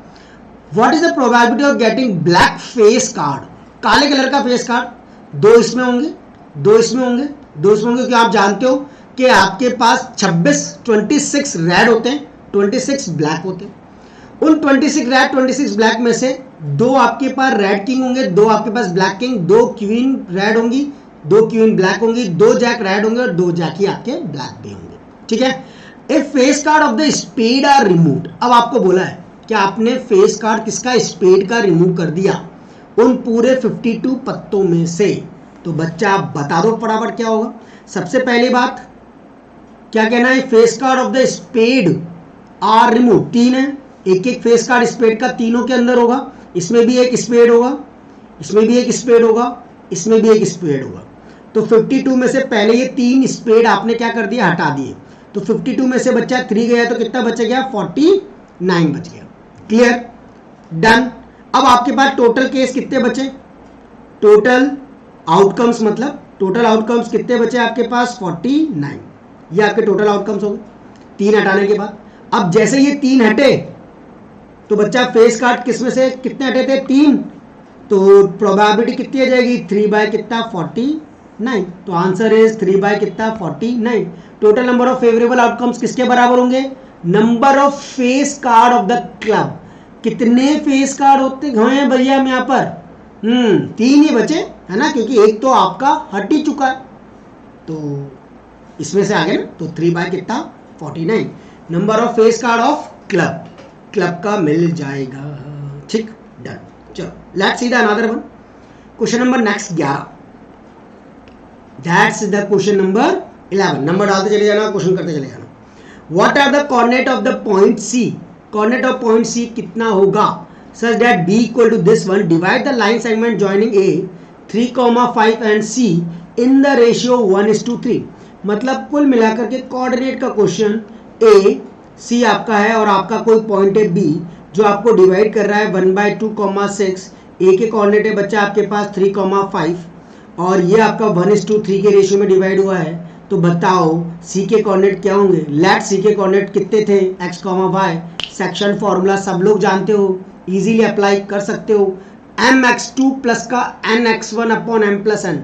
what is the probability of getting black face card, काले कलर का फेस कार्ड। 2 इसमें होंगे, 2 इसमें होंगे, 2 इसमें होंगे, क्योंकि आप जानते हो कि आपके पास 26 रेड होते हैं, 26 ब्लैक होते हैं। उन 26 रेड 26 ब्लैक में से 2 आपके पास रेड किंग होंगे, 2 आपके पास ब्लैक किंग, 2 क्वीन रेड होंगी, 2 क्वीन ब्लैक होंगी, 2 जैक रेड होंगे और 2 जैक ही आपके ब्लैक भी होंगे। ठीक है, if face card of the spade are removed, अब आपको बोला है कि आपने फेस कार्ड किसका, स्पेड का रिमूव कर दिया उन पूरे 52 पत्तों में से, तो बच्चा आप बता दो फटाफट क्या होगा। सबसे पहली बात क्या कहना है, face card of the spade are remove, 3 है, एक एक फेस कार्ड स्पेड का तीनों के अंदर होगा, इसमें भी एक स्पेड होगा, इसमें भी एक स्पेड होगा, इसमें भी एक स्पेड होगा। तो 52 में से पहले ये 3 स्पेड आपने क्या कर दिया, हटा दिए, तो 52 में से बच्चा 3 गया तो कितना बच गया, 49 बच गया। Clear, done. अब आपके पास टोटल केस कितने बचे, टोटल आउटकम्स, मतलब टोटल आउटकम्स कितने बचे आपके पास, 49, ये आपके टोटल आउटकम्स हो गए 3 हटाने के बाद। अब जैसे ये 3 हटे तो बच्चा फेस कार्ड किस में से कितने हटे थे, 3, तो प्रोबेबिलिटी कितनी आ जाएगी, 3 बाय कितना 49, तो आंसर इज 3 बाय कितना 49। Total number of favourable outcomes किसके बराबर होंगे, number of face card of the club. कितने फेस कार्ड होते हैं भैया हम यहाँ पर, 3 ही बचे है ना, क्योंकि एक तो आपका हट ही चुका है, तो इसमें से आ गया ना, तो 3 बाय कितना 49 number of face card of club, club का मिल जाएगा। ठीक, डन। चलो let's see the another one, question number next 11, that's the question number 11। Number डालते चले जाना, क्वेश्चन करते चले जाना। What are the coordinate of the point c, coordinate of point c कितना होगा, such that b equal to this one, divide the line segment joining a 3,5 and c in the ratio 1:3। मतलब कुल मिलाकर के coordinate का question, ए सी आपका है और आपका कोई पॉइंट है बी जो आपको डिवाइड कर रहा है 1/2,6। ए के कोऑर्डिनेट है बच्चा आपके पास 3,5 और ये आपका 1:3 के रेशियो में डिवाइड हुआ है, तो बताओ सी के कोऑर्डिनेट क्या होंगे। लेट सी के कोऑर्डिनेट कितने थे, x, y, सेक्शन फॉर्मूला सब लोग जानते हो, इजीली अप्लाई कर सकते हो। mx2 प्लस का nx1 upon m plus n,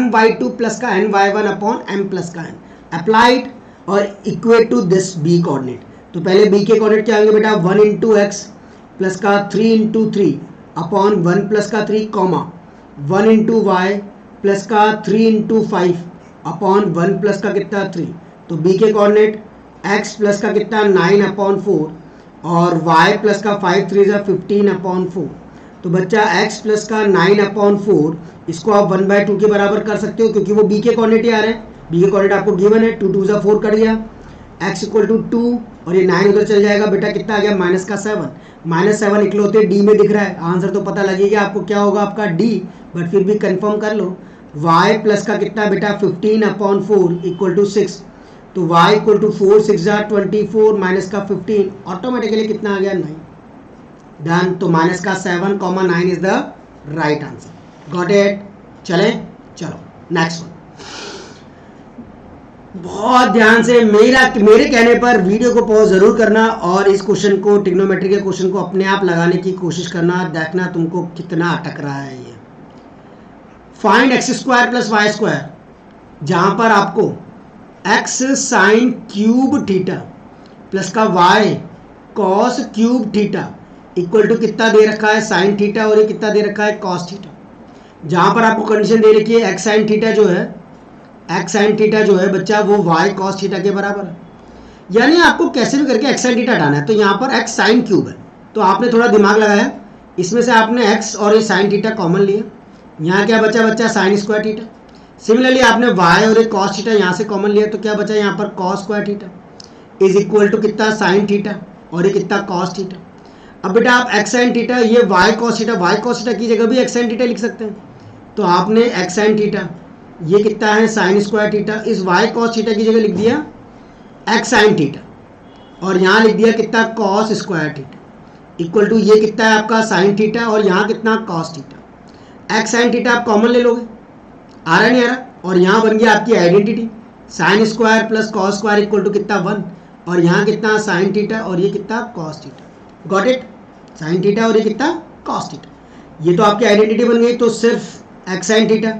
my2 plus का ny1 अपॉन m प्लस का n, अप्लाइड और equate to this b coordinate. तो पहले बी के कोऑर्डिनेट क्या होंगे बेटा, 1 इंटू एक्स प्लस का 3 इंटू 3 अपॉन 1 प्लस का 3 कॉमा 1 इंटू वाई प्लस का 3 इंटू 5 अपॉन 1 प्लस का कितना 3। तो बी के कोऑर्डिनेट x प्लस का कितना 9 अपॉन 4 और y प्लस का 5 3 15 अपॉन 4। तो बच्चा x प्लस का 9 अपॉन 4 इसको आप 1/2 के बराबर कर सकते हो, क्योंकि वो b के कोऑर्डिनेट ही आ रहे हैं, b के कोऑर्डिनेट आपको गिवन है, 2 2 4 कर दिया, x इक्वल टू 2 और ये 9 उधर चल जाएगा, बेटा कितना आ गया -7, -7 इकलौते डी में दिख रहा है, आंसर तो पता लगेगा आपको क्या होगा आपका डी, बट फिर भी कंफर्म कर लो। y प्लस का कितना बेटा 15 अपॉन 4 इक्वल टू 6, तो y इक्वल टू 4 6 24 माइनस का 15 ऑटोमेटिकली कितना आ गया 9, डन। तो माइनस का 7, 9 is the right answer, got it. चले चलो नेक्स्ट वन, बहुत ध्यान से मेरे कहने पर वीडियो को पॉज जरूर करना और इस क्वेश्चन को, ट्रिग्नोमेट्री के क्वेश्चन को अपने आप लगाने की कोशिश करना, देखना तुमको कितना अटक रहा है ये। Find x square plus y square, जहां पर आपको x sine cube theta plus का y cos cube theta equal to कितना दे रखा है साइन थीटा और ये कितना दे रखा है कॉस थीटा। जहां पर आपको कंडीशन दे रखी है एक्स साइन थीटा जो है, एक्स साइन थीटा जो है बच्चा वो वाई कॉस थीटा के बराबर है। यानी आपको कैसे भी करके एक्स साइन थीटा हटाना है। तो यहाँ पर एक्स साइन क्यूब है, तो आपने थोड़ा दिमाग लगाया, इसमें से आपने एक्स और ये साइन थीटा कॉमन लिया, यहाँ क्या बचा बच्चा साइन स्क्वायर थीटा। सिमिलरली आपने वाई और ये कॉस थीटा यहाँ से कॉमन लिया, तो क्या बचा यहाँ पर cos square theta is equal to कितना साइन थीटा और ये कितना कॉस थीटा। अब बेटा आप एक्स साइन थीटा, ये वाई कॉस थीटा की जगह भी एक्स साइन थीटा लिख सकते हैं। तो आपने एक्स साइन थीटा, ये कितना है साइन स्क्वायर थीटा, इस वाई कॉस थीटा की जगह लिख दिया एक्स साइन थीटा और यहाँ लिख दिया कितना cos square theta equal to ये कितना है आपका साइन थीटा और यहाँ कितना cos theta. X sine theta आप कॉमन ले लोगे, आ रहा नहीं आ रहा, और यहाँ बन गया आपकी identity sine square plus cos square equal to कितना 1 और यहाँ कितना साइन थीटा और ये कितना cos theta. Got it, sign theta और ये कितना कॉस थीटा, ये तो आपकी आइडेंटिटी बन गई। तो सिर्फ x sine theta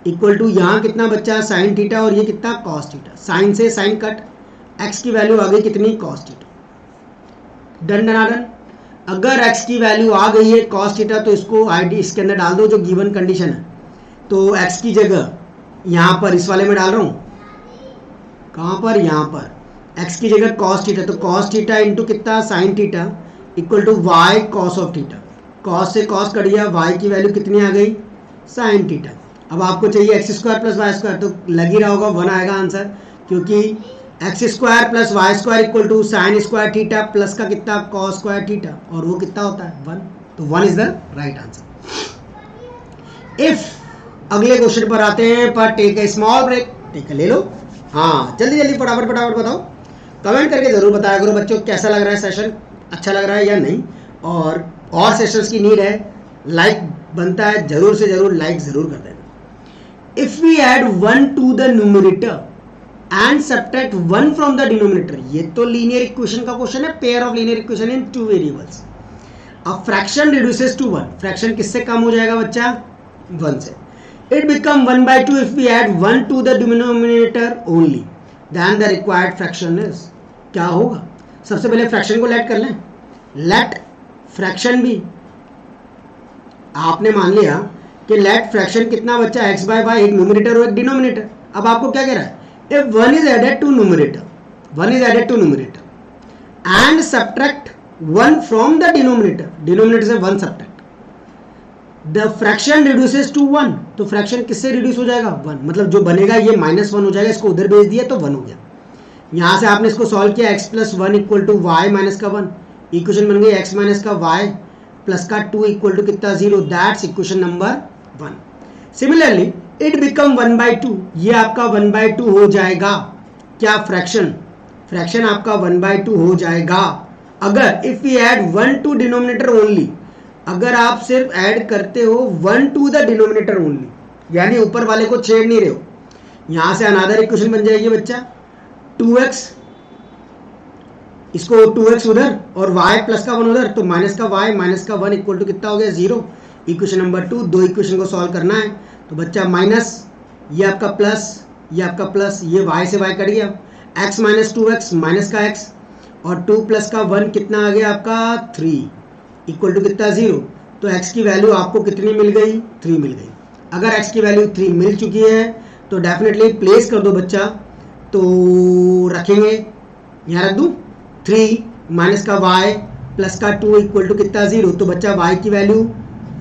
equal to यहाँ कितना बच्चा साइन थीटा और ये कितना कॉस थीटा, साइन से साइन कट, एक्स की वैल्यू आ गई कितनी cos theta. Done done done. अगर एक्स की वैल्यू आ गई है कॉस थीटा तो इसको आईडी इसके अंदर डाल दो जो गिवन कंडीशन है। तो एक्स की जगह यहाँ पर इस वाले में डाल रहा हूँ, कहाँ पर यहाँ पर एक्स की जगह कॉस थीटा, तो कॉस थीटा इंटू कितना sine theta equal to y cos of theta. Cos से कॉस कट गया, वाई की वैल्यू कितनी आ गई साइन थीटा। अब आपको चाहिए x square plus y square, तो लग ही रहा होगा 1 आएगा आंसर, क्योंकि x square plus y square equal to sine square theta plus का कितना कॉस स्क्वायर थीटा और वो कितना होता है 1। तो 1 is the right answer. If अगले क्वेश्चन पर आते हैं, पर take a small break, take ले लो। हाँ जल्दी जल्दी फटाफट फटाफट बताओ, कमेंट करके जरूर बताया करो बच्चों कैसा लग रहा है सेशन, अच्छा लग रहा है या नहीं, और सेशंस की नीड है, लाइक बनता है, जरूर से जरूर लाइक जरूर कर देना। If we add 1 to the numerator and subtract 1 from the denominator, ये तो लीनियर इक्वेशन का क्वेश्चन है, pair of linear equation in 2 variables. अब फ्रैक्शन रिड्यूसेस टू 1, फ्रैक्शन किससे कम हो जाएगा बच्चा 1 से। It become 1/2 if we add 1 to the denominator only, then the required fraction is, क्या होगा। सबसे पहले फ्रैक्शन को लेट कर लें, लेट फ्रैक्शन भी आपने मान लिया कि लेट फ्रैक्शन कितना बच्चा x बाय वाई, एक न्यूमरेटर और एक डिनोमिनेटर। अब आपको क्या कह रहा है, if 1 is added to numerator and subtract 1 from the denominator से 1 subtract, the fraction reduces to 1, तो फ्रैक्शन किससे रिड्यूस हो जाएगा 1, मतलब जो बनेगा ये -1 हो जाएगा, इसको उधर भेज दिया तो 1 हो गया। यहाँ से आपने इसको सॉल्व किया x plus 1 equal to y minus का 1, इक्वेशन बन गई x माइनस का वाई प्लस का 2 इक्वल टू कितना 0, that's equation number 1। Similarly it become 1/2, ये आपका 1/2 हो जाएगा, क्या फ्रैक्शन आपका 1/2 हो जाएगा अगर if we add 1 to denominator only, अगर आप सिर्फ ऐड करते हो 1 टू द डिनोमिनेटर ओनली, यानी ऊपर वाले को छेड़ नहीं रहे हो। यहां से अनदर इक्वेशन बन जाएगी बच्चा 2x, इसको 2x उधर और y प्लस का 1 उधर, तो माइनस का y माइनस का 1 इक्वल टू कितना हो गया 0। इक्वेशन नंबर 2, दो इक्वेशन को सॉल्व करना है, तो बच्चा माइनस, ये आपका प्लस, ये आपका प्लस, ये y से y कट गया, x माइनस 2x माइनस का x और 2 प्लस का 1 कितना आ गया आपका 3 इक्वल टू कितना 0। तो x की वैल्यू आपको कितनी मिल गई 3 मिल गई। अगर x की वैल्यू 3 मिल चुकी है तो डेफिनेटली प्लेस कर दो बच्चा, तो रखेंगे यहाँ रख दूँ 3 माइनस का y प्लस का 2 इक्वल टू कितना 0, तो बच्चा y की वैल्यू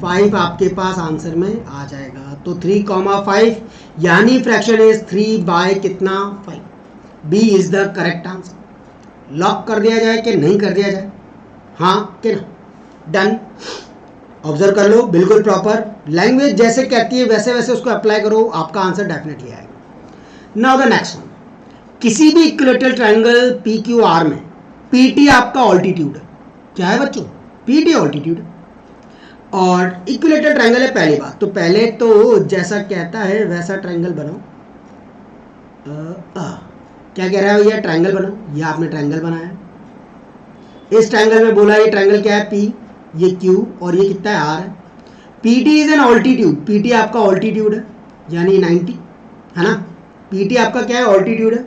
5 आपके पास आंसर में आ जाएगा। तो 3,5 यानी फ्रैक्शन इज 3 बाय कितना 5, B is the correct answer. Lock कर दिया जाए कि नहीं कर दिया जाए, हाँ कि ना, डन। ऑब्जर्व कर लो, बिल्कुल प्रॉपर लैंग्वेज जैसे कहती है वैसे वैसे उसको अप्लाई करो, आपका आंसर डेफिनेटली आएगा। नाउ द नेक्स्ट वन, किसी भी equilateral triangle P Q R में पीटी आपका ऑल्टीट्यूड है, क्या है बच्चों पीटी ऑल्टीट्यूड है, और इक्विलेटरल ट्रायंगल है पहली बात, तो पहले तो जैसा कहता है वैसा ट्रायंगल बनाओ। क्या कह रहा है भैया, ट्रायंगल बनाओ, ये आपने ट्रायंगल बनाया, इस ट्रायंगल में बोला ये ट्रायंगल क्या है P, ये Q और ये कितना है R है। PT is an altitude, PT आपका ऑल्टीट्यूड है यानी 90 है ना, PT आपका क्या है ऑल्टीट्यूड है।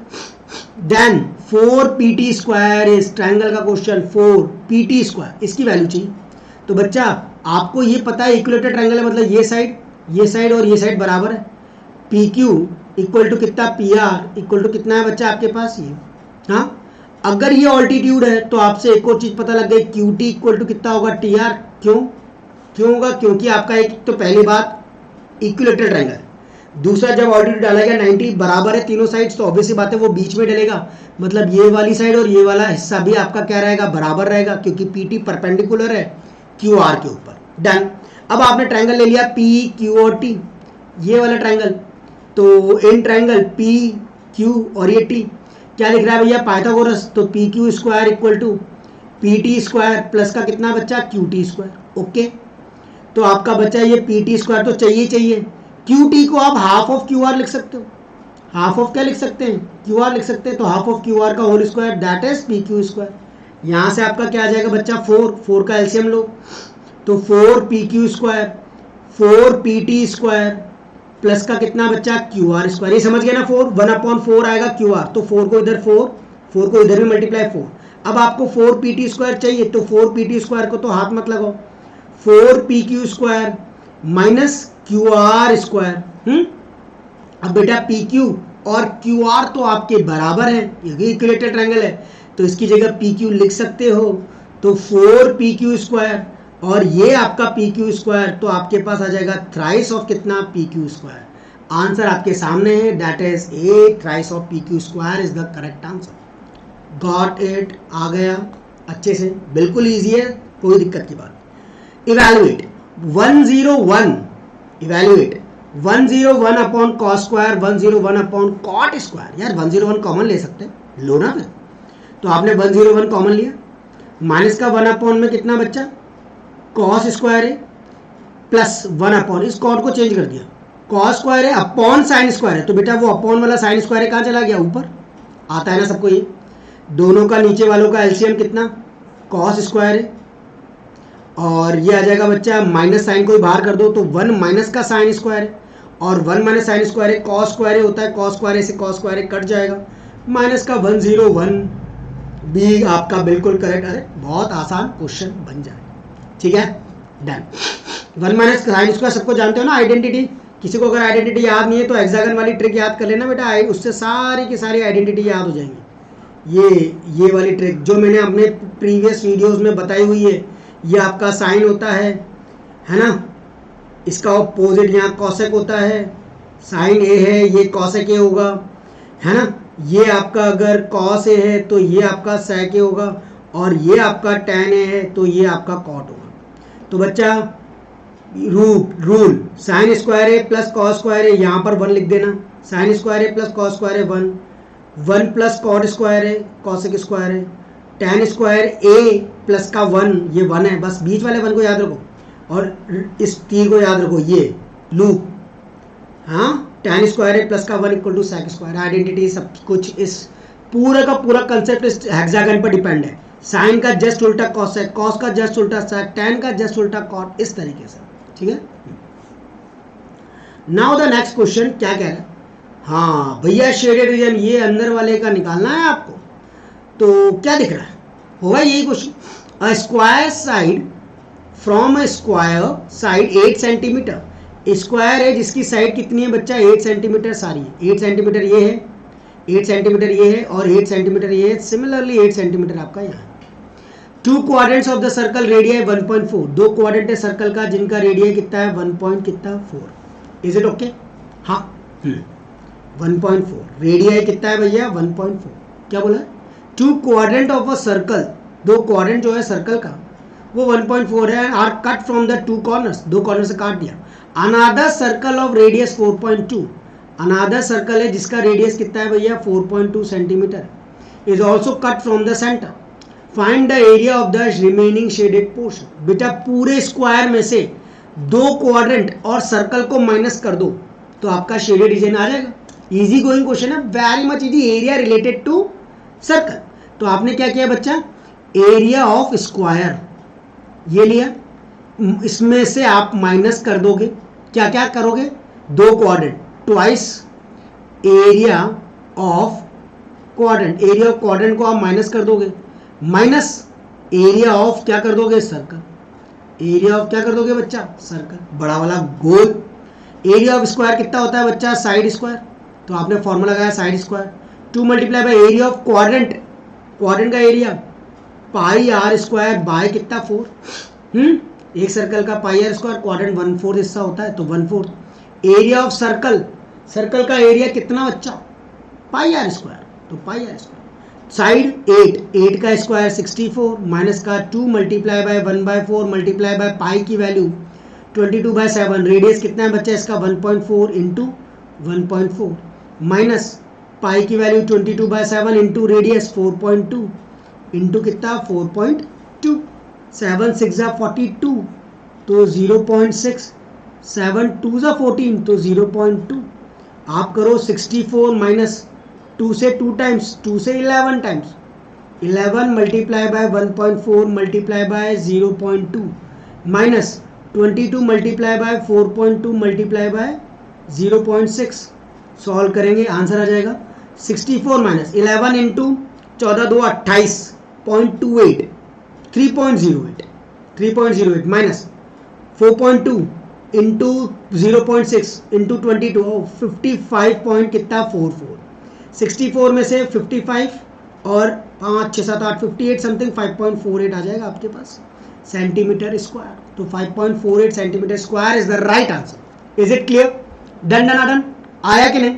Then 4PT square is triangle का क्वेश्चन, 4PT स्क्वायर इसकी वैल्यू चाहिए, तो बच्चा आपको ये पता है इक्विलेटरल ट्रायंगल है, मतलब ये साइड और ये साइड बराबर है। पी क्यू इक्वल टू कितना, पी आर इक्वल टू कितना है बच्चा आपके पास ये। हाँ, अगर ये ऑल्टीट्यूड है तो आपसे एक और चीज पता लग गई, क्यू टी इक्वल टू कितना होगा, टी आर। क्यों होगा, क्योंकि आपका एक तो पहली बात इक्विलेटरल ट्रायंगल, दूसरा जब ऑल्टीट्यूड डाला गया 90 बराबर है तीनों साइड्स, तो ऑब्वियसली बात है वो बीच में डलेगा, मतलब ये वाली साइड और ये वाला हिस्सा भी आपका क्या रहेगा, बराबर रहेगा, क्योंकि पी टी परपेंडिकुलर है क्यू आर के ऊपर। डन। अब आपने ट्रायंगल ले लिया पी क्यू और टी, ये वाला ट्रायंगल, तो इन ट्रायंगल पी क्यू और ये टी क्या लिख रहा है भैया, पाइथागोरस, तो P Q square equal to P T square plus का कितना बच्चा, क्यू टी स्क्वायर। ओके, तो आपका बच्चा ये पी टी स्क्वायर तो चाहिए, क्यू टी को आप हाफ ऑफ क्यू आर लिख सकते हो, हाफ ऑफ क्या लिख सकते हैं, क्यू आर लिख सकते हैं, तो हाफ ऑफ क्यू आर का whole square that is P Q square. यहाँ से आपका क्या आ जाएगा बच्चा, 4 का एलसीएम लो, तो 4 P Q square 4 P T square plus का कितना बच्चा, क्यू आर स्क्वायर। ये समझ गए ना, 4 1/4 आएगा क्यू आर, तो 4 को इधर 4 को इधर भी मल्टीप्लाई 4। अब आपको 4 पी टी स्क्वायर चाहिए, तो 4 पी टी स्क्वायर को तो हाथ मत लगाओ, 4 P Q square minus Q R square. अब बेटा पी क्यू और क्यू आर तो आपके बराबर है, ये इक्विलेटरल ट्रायंगल है, तो इसकी जगह पी क्यू लिख सकते हो, तो 4 पी क्यू स्क्वायर और ये आपका पी क्यू स्क्वायर, तो आपके पास आ जाएगा थ्राइस ऑफ कितना, पी क्यू स्क्वायर। आंसर आपके सामने है, that is A, thrice of P Q square is the correct answer. Got it, आ गया अच्छे से, बिल्कुल इजी है, कोई दिक्कत की बात। Evaluate 101, evaluate 101 upon cos square 101 upon cot square. यार 101 कॉमन ले सकते हैं, लो ना फिर, तो आपने 101 कॉमन लिया, माइनस का 1 अपॉन में कितना बच्चा, कॉस स्क्वायर है, प्लस 1 अपॉन, इस कॉट को चेंज कर दिया, कॉस स्क्वायर है अपॉन साइन स्क्वायर है, तो बेटा वो अपॉन वाला साइन स्क्वायर है कहाँ चला गया, ऊपर आता है ना सबको, ये दोनों का नीचे वालों का एलसीएम कितना, कॉस स्क्वायर है, और ये आ जाएगा बच्चा माइनस साइन को बाहर कर दो, तो 1 माइनस का साइन स्क्वायर है, और 1 माइनस साइन स्क्वायर है कॉस स्क्वायर होता है, कॉस स्क्वायर से कॉस स्क्वायर कट जाएगा, माइनस का 101 बी आपका बिल्कुल करेक्ट। अरे बहुत आसान क्वेश्चन बन जाए, ठीक है, डन। 1 माइनस साइन स्क्वायर सबको जानते हो ना, आइडेंटिटी, किसी को अगर आइडेंटिटी याद नहीं है तो हेक्सागन वाली ट्रिक याद कर लेना बेटा, उससे सारी की सारी आइडेंटिटी याद हो जाएंगी। ये वाली ट्रिक जो मैंने अपने प्रीवियस वीडियोस में बताई हुई है, ये आपका साइन होता है ना, इसका ऑपोजिट यहाँ कॉसेक होता है, साइन ए है ये कॉसेक ए होगा, है ना, ये आपका अगर कॉस ए है तो ये आपका सेक ए होगा, और ये आपका टैन ए है तो ये आपका कॉट होगा। तो बच्चा रूल साइन स्क्वायर ए प्लस कॉस स्क्वायर ए, यहाँ पर 1 लिख देना, साइन स्क्वायर ए प्लस कॉस स्क्वायर ए 1 प्लस कॉट स्क्वायर है कॉसेक स्क्वायर है, टैन स्क्वायर ए प्लस का 1, ये 1 है, बस बीच वाले 1 को याद रखो, और इस तीर को याद रखो, ये लूप, हाँ, टैन स्क्वायर ए प्लस का 1 equal to sec square. Identity सब कुछ, इस पूरा का पूरा कंसेप्ट इस हेक्सागन पर डिपेंड है, साइन का जस्ट उल्टा कॉसेक, कॉस का जस्ट उल्टा सेक, टैन का जस्ट उल्टा कॉट, इस तरीके से, ठीक है। नाउ द नेक्स्ट क्वेश्चन क्या कह रहा है, हाँ भैया शेडेड रीजन ये अंदर वाले का निकालना है आपको, तो क्या दिख रहा है, होगा यही question, a square side from a square side 8 centimetre, square है जिसकी साइड कितनी है बच्चा, 8 सेंटीमीटर सारी है, 8 सेंटीमीटर ये है, 8 सेंटीमीटर ये है, और 8 सेंटीमीटर ये है, सिमिलरली 8 सेंटीमीटर आपका यहाँ है। 2 quadrants of the circle radius 1.4, 2 quadrant है सर्कल का जिनका रेडियस कितना है 1.4, इज इट ओके, हाँ 1.4 रेडियस कितना है भैया 1.4, क्या बोला, 2 quadrant of a circle, 2 quadrant जो है सर्कल का वो 1.4 है, are cut from the 2 corners, 2 corner से काट दिया, another circle of radius 4.2, another circle है जिसका रेडियस कितना है भैया 4.2 centimetre, is also cut from the centre, find the area of the remaining shaded portion. बेटा पूरे स्क्वायर में से 2 क्वाड्रेंट और सर्कल को माइनस कर दो तो आपका शेडेड रीजन आ जाएगा, इजी गोइंग क्वेश्चन है, very much easy, area related to circle. तो आपने क्या किया बच्चा, एरिया ऑफ स्क्वायर ये लिया, इसमें से आप माइनस कर दोगे, क्या क्या करोगे, 2 quadrant twice area of quadrant, area of quadrant को आप माइनस कर दोगे, माइनस एरिया ऑफ क्या कर दोगे सर्कल, एरिया ऑफ क्या कर दोगे बच्चा, सर्कल, बड़ा वाला गोल। एरिया ऑफ स्क्वायर कितना होता है बच्चा, साइड स्क्वायर, तो आपने फॉर्मूला लगाया side square. 2 multiply by area of quadrant, quadrant का area pi R square by कितना 4। एक सर्कल का पाई आर स्क्वायर, क्वाड्रेंट 1/4 हिस्सा होता है तो 1/4। एरिया ऑफ सर्कल, सर्कल का एरिया कितना बच्चा, पाई आर स्क्वायर, तो पाई आर स्क्वायर। साइड 8, 8 का स्क्वायर 64 माइनस का 2 multiply bye 1/4 multiply by pi की वैल्यू 22/7। रेडियस कितना है बच्चा इसका 1.4 इंटू 1.4 माइनस पाई की वैल्यू 22/7 इंटू रेडियस 4.2 इंटू कितना 4.2। 7 6 42 तो 0.6, 7 2 14 तो 0.2। आप करो 64 माइनस 2 से 2 टाइम्स, 2 से 11 times, 11 multiply by 1.4 multiply by 0.2 minus 22 multiply by 4.2 multiply by 0.6। Solve करेंगे आंसर आ जाएगा 64 minus 11 into 14 2 28.28 3.08 minus 4.2 into 0.6 into 22 55 point कितना 44। 64 में से 55 और 5 6 7 8 58 समथिंग 5.48 आ जाएगा आपके पास सेंटीमीटर स्क्वायर। तो 5.48 centimetre square is the right answer. Is it clear? Done done done आया कि नहीं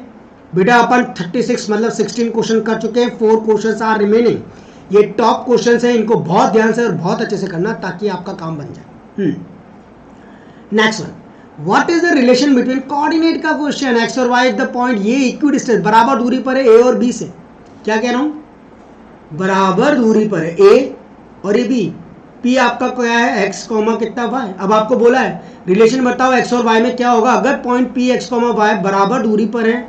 बेटा? अपन 36 मतलब 16 क्वेश्चन कर चुके हैं, 4 क्वेश्चन आर रिमेनिंग। ये टॉप क्वेश्चन है, इनको बहुत ध्यान से और बहुत अच्छे से करना ताकि आपका काम बन जाए। Next one, what is the relation between coordinate का क्वेश्चन, एक्स और वाई द पॉइंट, ये इक्वी डिस्टेंस बराबर दूरी पर है ए और बी से। क्या कह रहा हूं, बराबर दूरी पर है ए और ये बी। पी आपका क्या है, एक्स कॉमा कितना वाई। अब आपको बोला है रिलेशन बताओ एक्स और वाई में क्या होगा अगर point P x comma y बराबर दूरी पर है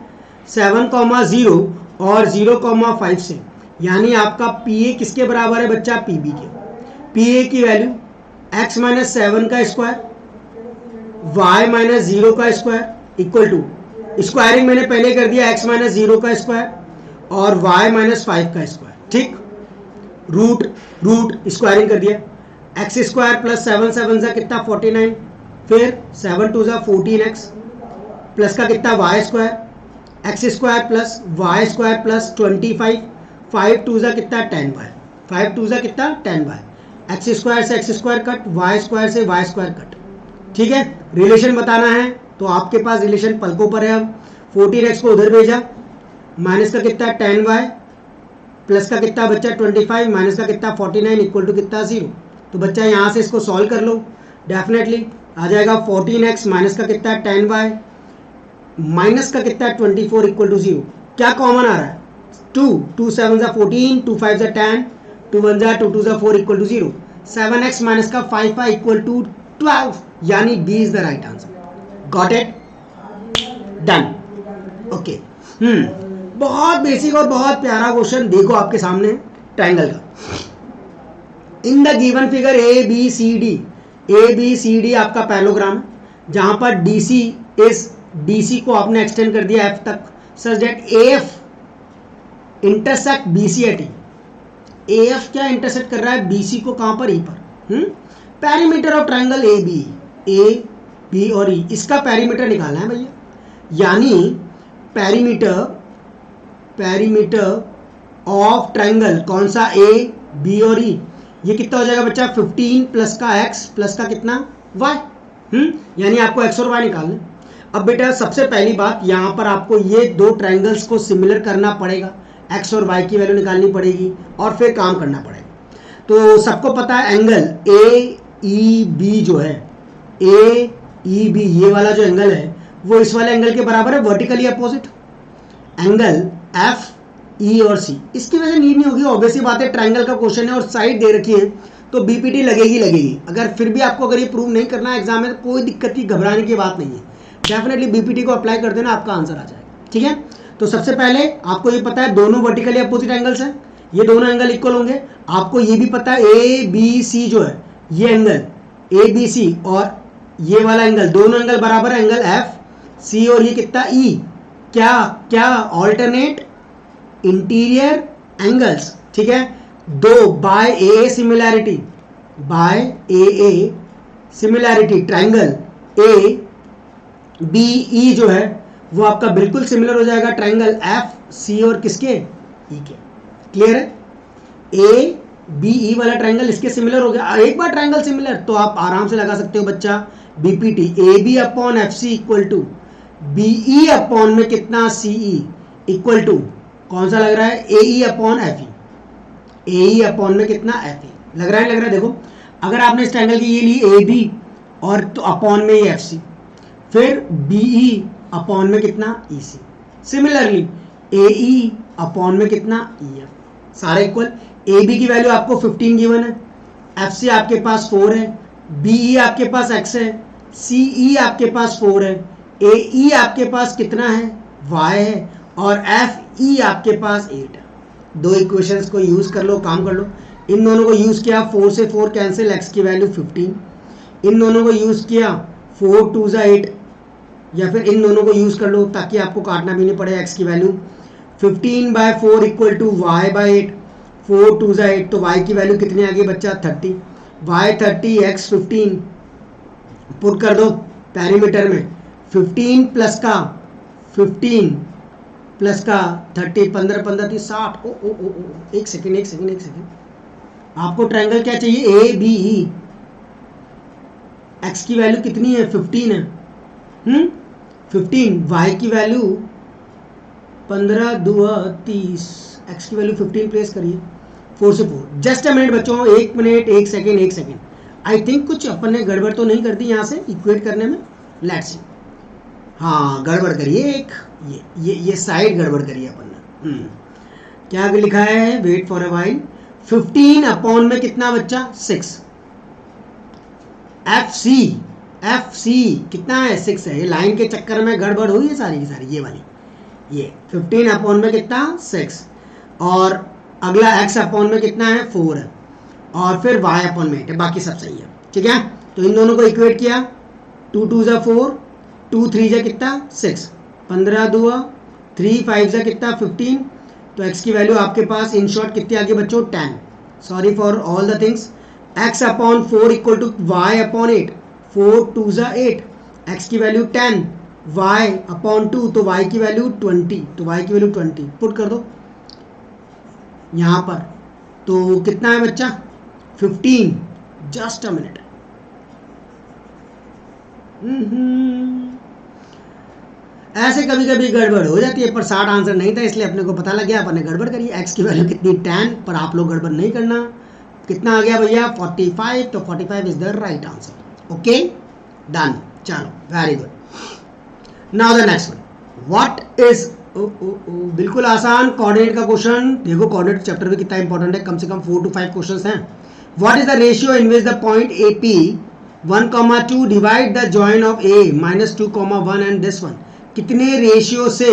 7,0 और 0,5 से, यानी आपका पी ए किसके बराबर है बच्चा, पी बी के। पी ए की वैल्यू एक्स माइनस 7 का स्क्वायर y माइनस 0 का स्क्वायर इक्वल टू स्क्वायरिंग मैंने पहले कर दिया x माइनस 0 का स्क्वायर और y माइनस 5 का स्क्वायर, ठीक। रूट स्क्वायरिंग कर दिया, एक्स स्क्वायर प्लस 7 7 सा कितना 49, फिर 7 2 सा 14x प्लस का कितना y square, x square plus y square plus 25, 5 2 सा कितना 10y, 5 2 सा कितना 10y, एक्स स्क्वायर से x square cut, y square से y स्क्वायर कट, ठीक है। रिलेशन बताना है तो आपके पास रिलेशन पलकों पर है। अब 14x को उधर भेजा, माइनस का कितना 10y प्लस का कितना बच्चा 25 माइनस का कितना 49 इक्वल टू कितना 0। तो बच्चा यहाँ से इसको सॉल्व कर लो, डेफिनेटली आ जाएगा 14x माइनस का कितना 10y माइनस का कितना 24 इक्वल टू 0। क्या कॉमन आ रहा है, 2 7 सा 14, 2 5 सा 10, 2 1 सा 2 2 सा 4 इक्वल टू 0। 7x माइनस का 5y इक्वल टू 12, यानी B is the right answer. Got it? Done. Okay, बहुत बेसिक और बहुत प्यारा क्वेश्चन देखो आपके सामने ट्रायंगल का। In the given figure A B C D आपका पैरेललोग्राम, जहां पर डी सी को आपने एक्सटेंड कर दिया एफ तक, such that A F intersect B C at E. A F क्या इंटरसेक्ट कर रहा है बी सी को, कहां पर, ई पर। Perimeter of triangle A B और ई, इसका पेरीमीटर निकालना है भैया, यानी पेरीमीटर ऑफ ट्रायंगल कौन सा, ए बी और ई, ये कितना हो जाएगा बच्चा 15 प्लस का एक्स प्लस का कितना वाई, यानी आपको एक्स और वाई निकालना। अब बेटा सबसे पहली बात यहाँ पर आपको ये दो ट्रायंगल्स को सिमिलर करना पड़ेगा, एक्स और वाई की वैल्यू निकालनी पड़ेगी और फिर काम करना पड़ेगा। तो सबको पता है एंगल ए ई बी जो है, ए ई बी ये वाला जो एंगल है वो इस वाले एंगल के बराबर है, vertically opposite. Angle F E और सी, इसकी वजह नीड नहीं होगी, ऑब्वियसली बात है ट्रायंगल का क्वेश्चन है और साइड दे रखी है तो बीपीटी लगेगी। अगर फिर भी आपको अगर ये प्रूव नहीं करना है एग्जाम में तो कोई दिक्कत की घबराने की बात नहीं है, डेफिनेटली बीपीटी को अप्लाई कर देना, आपका आंसर आ जाएगा, ठीक है। तो सबसे पहले आपको ये पता है दोनों वर्टिकली अपोजिट एंगल्स हैं, ये दोनों एंगल इक्वल होंगे। आपको ये भी पता है ए बी सी जो है ये एंगल ए बी सी और ये वाला एंगल, दोनों एंगल बराबर है, एंगल एफ सी और ये कितना ई, क्या ऑल्टरनेट इंटीरियर एंगल्स, ठीक है। दो by A similarity, by A similarity triangle A B E जो है वो आपका बिल्कुल सिमिलर हो जाएगा ट्राइंगल एफ सी और किसके ई के। क्लियर है? ए बी ई वाला ट्राइंगल इसके सिमिलर हो गया। एक बार ट्राइंगल सिमिलर तो आप आराम से लगा सकते हो बच्चा BPT A B upon F C equal to B E upon में कितना सी ई इक्वल टू कौन सा लग रहा है ए ई अपॉन एफ ई। ए ई अपॉन में कितना एफ ई लग रहा है, लग रहा है। देखो अगर आपने इस ट्राइंगल की ये ली ए बी और तो अपॉन में ये एफ सी, फिर बी ई अपॉन में कितना ई सी, सिमिलरली ए ई अपॉन में कितना ई एफ, सारे इक्वल। ए बी की वैल्यू आपको 15 गिवन है, एफ सी आपके पास 4 है, बी ई आपके पास x है, सी ई आपके पास 4 है, ए ई आपके पास कितना है y है, और एफ ई आपके पास 8 है। दो इक्वेशंस को यूज कर लो, काम कर लो। इन दोनों को यूज किया 4 से 4 कैंसिल, x की वैल्यू 15। इन दोनों को यूज किया 4 2 8, या फिर इन दोनों को यूज कर लो ताकि आपको काटना भी नहीं पड़े। x की वैल्यू 15/4 इक्वल टू y/8, 4 2 8, तो y की वैल्यू कितनी आ गई बच्चा 30, y 30 x 15 पुट कर दो पैरीमीटर में। 15 प्लस का 15 प्लस का 30, 15 15 30 60। ओ ओ ओ ओ एक सेकेंड, आपको ट्रायंगल क्या चाहिए ए बी ई। x की वैल्यू कितनी है 15 है, 15, y की वैल्यू 15 2 30, x की वैल्यू 15 प्लेस करिए 4 से 4। जस्ट अ मिनट बच्चों, एक मिनट, एक सेकेंड। आई थिंक कुछ अपन ने गड़बड़ तो नहीं कर दी यहाँ से इक्वेट करने में। लेट्स सी, हाँ गड़बड़ करिए एक, ये साइड गड़बड़ करिए अपन ने। क्या लिखा है, wait for a while, 15 upon में कितना बच्चा 6, एफ सी कितना है 6 है। ये लाइन के चक्कर में गड़बड़ हुई है सारी की सारी, ये वाली, ये 15 अपॉन में कितना 6, और अगला x अपॉन में कितना है 4 है, और फिर y अपॉन में 8 है, बाकी सब सही है। ठीक है, तो इन दोनों को इक्वेट किया, 2 2 जा 4, 2 3 जा कितना 6, 15 2 3 5 जा कितना 15, तो x की वैल्यू आपके पास इन शॉर्ट कितनी आ गई बच्चों 10। Sorry for all the things. x upon 4 equal to y upon 8, 4 2 जा 8, x की वैल्यू 10, y अपॉन 2, तो y की वैल्यू 20, तो y की वैल्यू 20 पुट कर दो यहाँ पर। तो कितना है बच्चा 15, जस्ट अ मिनट। ऐसे कभी कभी गड़बड़ हो जाती है, पर 60 आंसर नहीं था इसलिए अपने को पता लग गया, अपन ने गड़बड़ करी। x की वैल्यू कितनी 10, पर आप लोग गड़बड़ नहीं करना। कितना आ गया भैया 45, तो 45 is the right answer. Okay done, चलो very good. Now the next one, what is बिल्कुल आसान कोऑर्डिनेट का क्वेश्चन। देखो कोऑर्डिनेट चैप्टर भी कितना इंपॉर्टेंट है, कम से कम 4 to 5 क्वेश्चंस हैं। What is the ratio in which the point A P 1,2 divide the join of a -2,1 and this one. कितने रेशियो से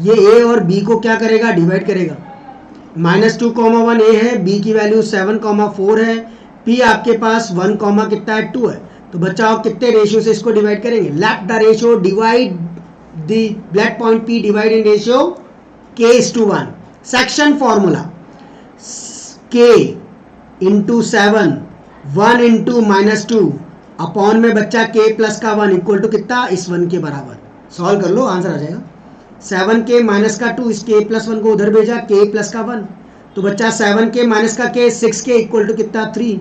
ये a और b को क्या करेगा, डिवाइड करेगा। -2,1 a है, b की वैल्यू 7,4 है, p आपके पास 1, कितना है 2 है। तो बच्चा आप कितने रेशियो से इसको डिवाइड करेंगे। Let the ratio divide the let point p divide in ratio k:1। section formula k into 7 1 into -2 upon में बच्चा k प्लस का 1 इक्वल टू कितना, इस 1 के बराबर। सॉल्व कर लो, आंसर आ जाएगा। 7k माइनस का 2, इस k प्लस 1 को उधर भेजा, k प्लस का 1, तो बच्चा 7k माइनस का k 6k इक्वल टू कितना 3,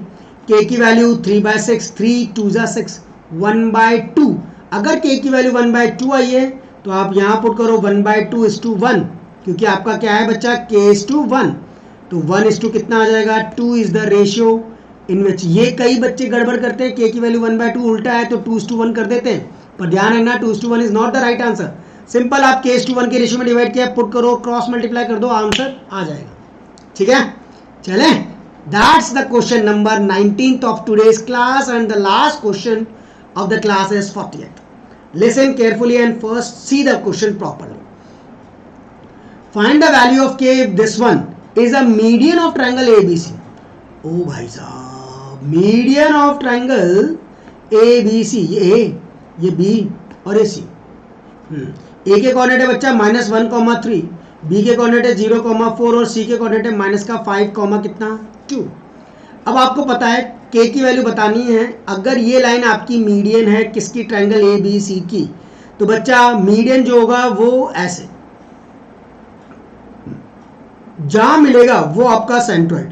k की वैल्यू 3/6, 3 2 जा 6, 1/2। अगर k की वैल्यू 1/2 आई है तो आप यहाँ पुट करो 1/2 is to 1, क्योंकि आपका क्या है बच्चा k is to 1, तो 1 is to कितना आ जाएगा 2 is the ratio इन विच। ये कई बच्चे गड़बड़ करते हैं, k की वैल्यू 1/2 उल्टा है तो 2 is to 1 कर देते हैं, पर ध्यान रखना 2 is to 1 is not the right answer। Simple आप k is to 1 के रेशियो में डिवाइड किया, पुट करो, क्रॉस मल्टीप्लाई कर दो, आंसर आ जाएगा। ठीक है, चले, that's the question number 19th of today's class and the last question of the class is 40th। Listen carefully and first see the question properly। Find the value of k if this one is a median of triangle ABC। ओ भाई साहब, median of triangle ABC, ये A, ये B और ये C। A के coordinate है बच्चा -1,3, B के कोऑर्डिनेट है 0,4 और C के कोऑर्डिनेट है -5, कितना 2। अब आपको पता है के की वैल्यू बतानी है। अगर ये लाइन आपकी मीडियन है किसकी, ट्रायंगल ए बी सी की, तो बच्चा मीडियन जो होगा वो ऐसे जहां मिलेगा वो आपका सेंट्रोइड,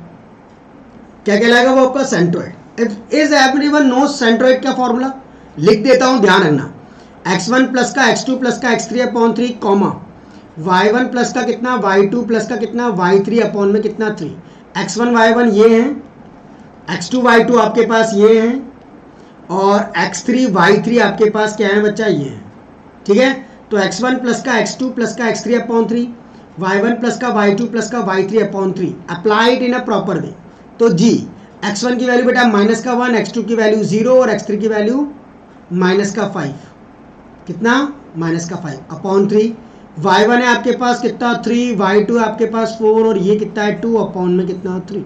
क्या कहलाएगा, वो आपका centroid. Is everyone knows centroid का फॉर्मूला लिख देता हूं, ध्यान रखना। x1 प्लस का x2 प्लस का x3 upon 3 comma y1 plus का कितना, y2 प्लस का कितना, y3 अपॉन में कितना 3। x1 y1 ये हैं, x2 y2 आपके पास ये हैं, और x3 y3 आपके पास क्या है बच्चा, ये है। ठीक है, तो x1 प्लस का x2 प्लस का x3 अपॉन 3, y1 प्लस का y2 प्लस का y3 upon 3, apply it in a proper way. तो जी x1 की वैल्यू बेटा माइनस का 1, x2 की वैल्यू 0 और x3 की वैल्यू माइनस का 5, कितना, माइनस का 5 अपॉन 3। y1 है आपके पास कितना 3, y2 है आपके पास 4 और ये कितना है 2 अपॉन में कितना 3।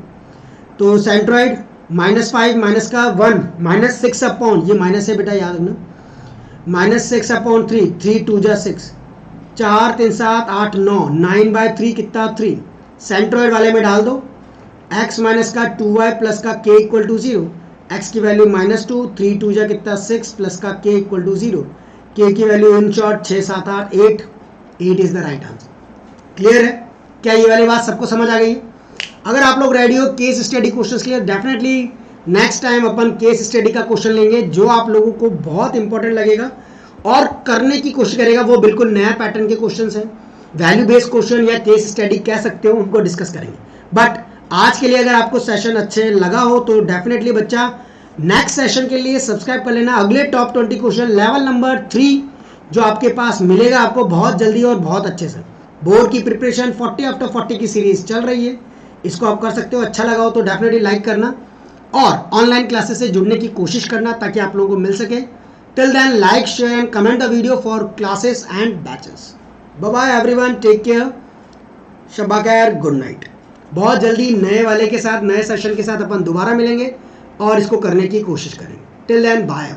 तो सेंट्रोइड -5 माइनस का 1 -6 अपॉन, ये माइनस है बेटा याद रखना, -6 अपॉन 3, 3 2 जा 6, 4 3 7 8 9, 9/3 कितना 3। सेंट्रोइड वाले में डाल दो, x माइनस का 2y प्लस का k इक्वल टू 0, x की वैल्यू -2, 3 2 जा कितना 6 प्लस का k इक्वल टू 0, k की value in short 6 7 8 8, 8 is the right answer. Clear है, क्या ये वाली बात सबको समझ आ गई? अगर आप लोग रेडी हो केस स्टडी क्वेश्चंस के लिए, डेफिनेटली नेक्स्ट टाइम अपन केस स्टडी का क्वेश्चन लेंगे जो आप लोगों को बहुत इंपॉर्टेंट लगेगा और करने की कोशिश करेगा। वो बिल्कुल नया पैटर्न के क्वेश्चंस हैं, वैल्यू बेस्ड क्वेश्चन या केस स्टडी कह सकते हो, उनको डिस्कस करेंगे। बट आज के लिए अगर आपको सेशन अच्छे लगा हो तो डेफिनेटली बच्चा नेक्स्ट सेशन के लिए सब्सक्राइब कर लेना। अगले टॉप 20 क्वेश्चन लेवल नंबर 3 जो आपके पास मिलेगा आपको बहुत जल्दी और बहुत अच्छे से। बोर्ड की प्रिपरेशन 40 आफ्टर 40 की सीरीज चल रही है, इसको आप कर सकते हो। अच्छा लगा हो तो डेफिनेटली लाइक करना और ऑनलाइन क्लासेस से जुड़ने की कोशिश करना ताकि आप लोगों को मिल सके। Till then like share and comment the video for classes and batches. Bye bye everyone, take care, शब्बा खैर, गुड नाइट। बहुत जल्दी नए वाले के साथ, नए सेशन के साथ अपन दोबारा मिलेंगे और इसको करने की कोशिश करेंगे। Till then bye.